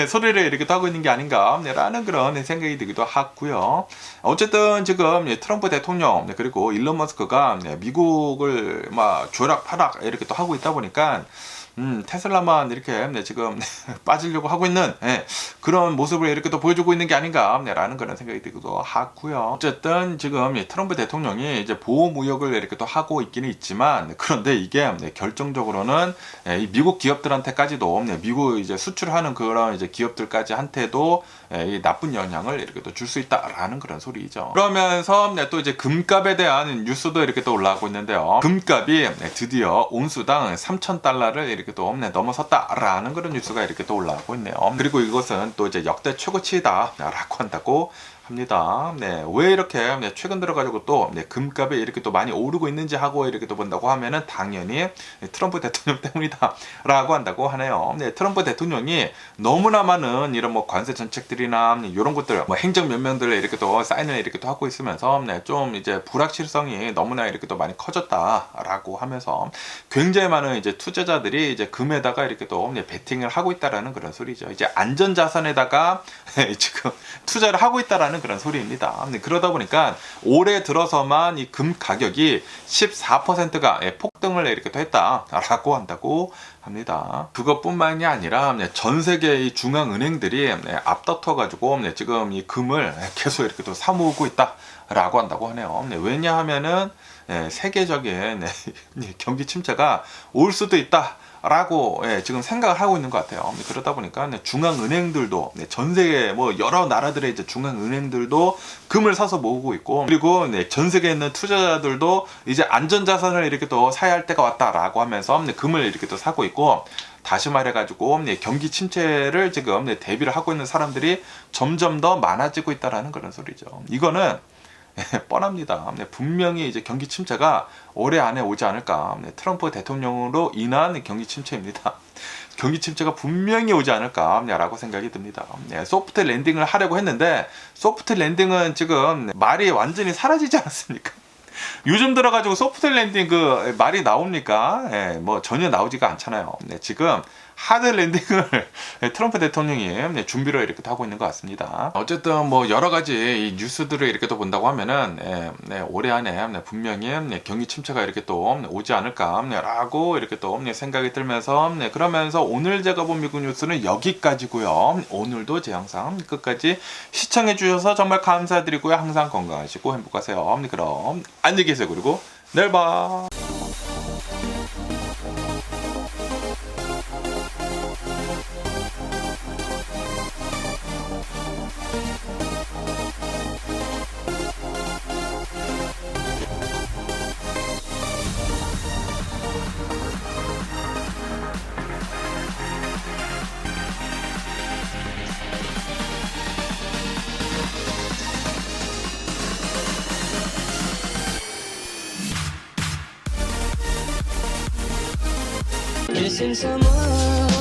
[SPEAKER 1] 소리를 이렇게 또 하고 있는 게 아닌가라는 그런 생각이 들기도 하고요. 어쨌든 지금 트럼프 대통령 그리고 일론 머스크가 미국을 막 조락파락 이렇게 또 하고 있다 보니까 테슬라만 이렇게 지금 빠지려고 하고 있는 그런 모습을 이렇게 또 보여주고 있는 게 아닌가라는 그런 생각이 들기도 하고요. 어쨌든 지금 트럼프 대통령이 이제 보호무역을 이렇게 또 하고 있기는 있지만 그런데 이게 결정적으로는 이 미국 기업들한테까지도 미국 이제 수출하는 그런 이제 기업들까지 한테도 이 나쁜 영향을 이렇게 또 줄 수 있다라는 그런 소리죠. 그러면서 또 이제 금값에 대한 뉴스도 이렇게 또 올라오고 있는데요. 금값이 드디어 온수당 3,000달러를 이렇게 또 넘어섰다라는 그런 뉴스가 이렇게 또 올라오고 있네요. 그리고 이것은 또 이제 역대 최고치다라고 한다고 합니다. 왜 이렇게 최근 들어가지고 또 금값이 이렇게 또 많이 오르고 있는지 하고 이렇게 또 본다고 하면은 당연히 트럼프 대통령 때문이다라고 한다고 하네요. 트럼프 대통령이 너무나 많은 이런 뭐 관세 정책들이나 이런 것들, 뭐 행정 명령들을 이렇게 또 사인을 이렇게 또 하고 있으면서 좀 이제 불확실성이 너무나 이렇게 또 많이 커졌다라고 하면서 굉장히 많은 이제 투자자들이 이제 금에다가 이렇게 또 베팅을 하고 있다라는 그런 소리죠. 이제 안전자산에다가 지금 투자를 하고 있다라는 그런 소리입니다. 그러다 보니까 올해 들어서만 이 금 가격이 14%가 폭등을 이렇게 또 했다라고 한다고 합니다. 그것뿐만이 아니라 전 세계 의 중앙은행들이 앞다퉈 가지고 지금 이 금을 계속 이렇게 또 사모으고 있다라고 한다고 하네요. 왜냐하면은 세계적인 경기 침체가 올 수도 있다. 라고 지금 생각을 하고 있는 것 같아요. 그러다 보니까 중앙은행들도 전 세계 뭐 여러 나라들의 이제 중앙은행들도 금을 사서 모으고 있고, 그리고 전 세계에 있는 투자자들도 이제 안전자산을 이렇게 또 사야 할 때가 왔다라고 하면서 금을 이렇게 또 사고 있고, 다시 말해가지고 경기 침체를 지금 대비를 하고 있는 사람들이 점점 더 많아지고 있다라는 그런 소리죠. 이거는 뻔합니다. 분명히 이제 경기 침체가 올해 안에 오지 않을까. 트럼프 대통령으로 인한 경기 침체입니다. 경기 침체가 분명히 오지 않을까라고 생각이 듭니다. 소프트 랜딩을 하려고 했는데 소프트 랜딩은 지금 말이 완전히 사라지지 않았습니까? 요즘 들어가지고 소프트 랜딩 그 말이 나옵니까? 뭐 전혀 나오지가 않잖아요. 지금 하드 랜딩을 트럼프 대통령이 준비를 이렇게 하고 있는 것 같습니다. 어쨌든 뭐 여러 가지 이 뉴스들을 이렇게 또 본다고 하면은 올해 안에 분명히 경기 침체가 이렇게 또 오지 않을까라고 이렇게 또 생각이 들면서 그러면서 오늘 제가 본 미국 뉴스는 여기까지고요. 오늘도 제 영상 끝까지 시청해 주셔서 정말 감사드리고요. 항상 건강하시고 행복하세요. 그럼 안녕히 계세요. 그리고 내일 봐.
[SPEAKER 2] Missing someone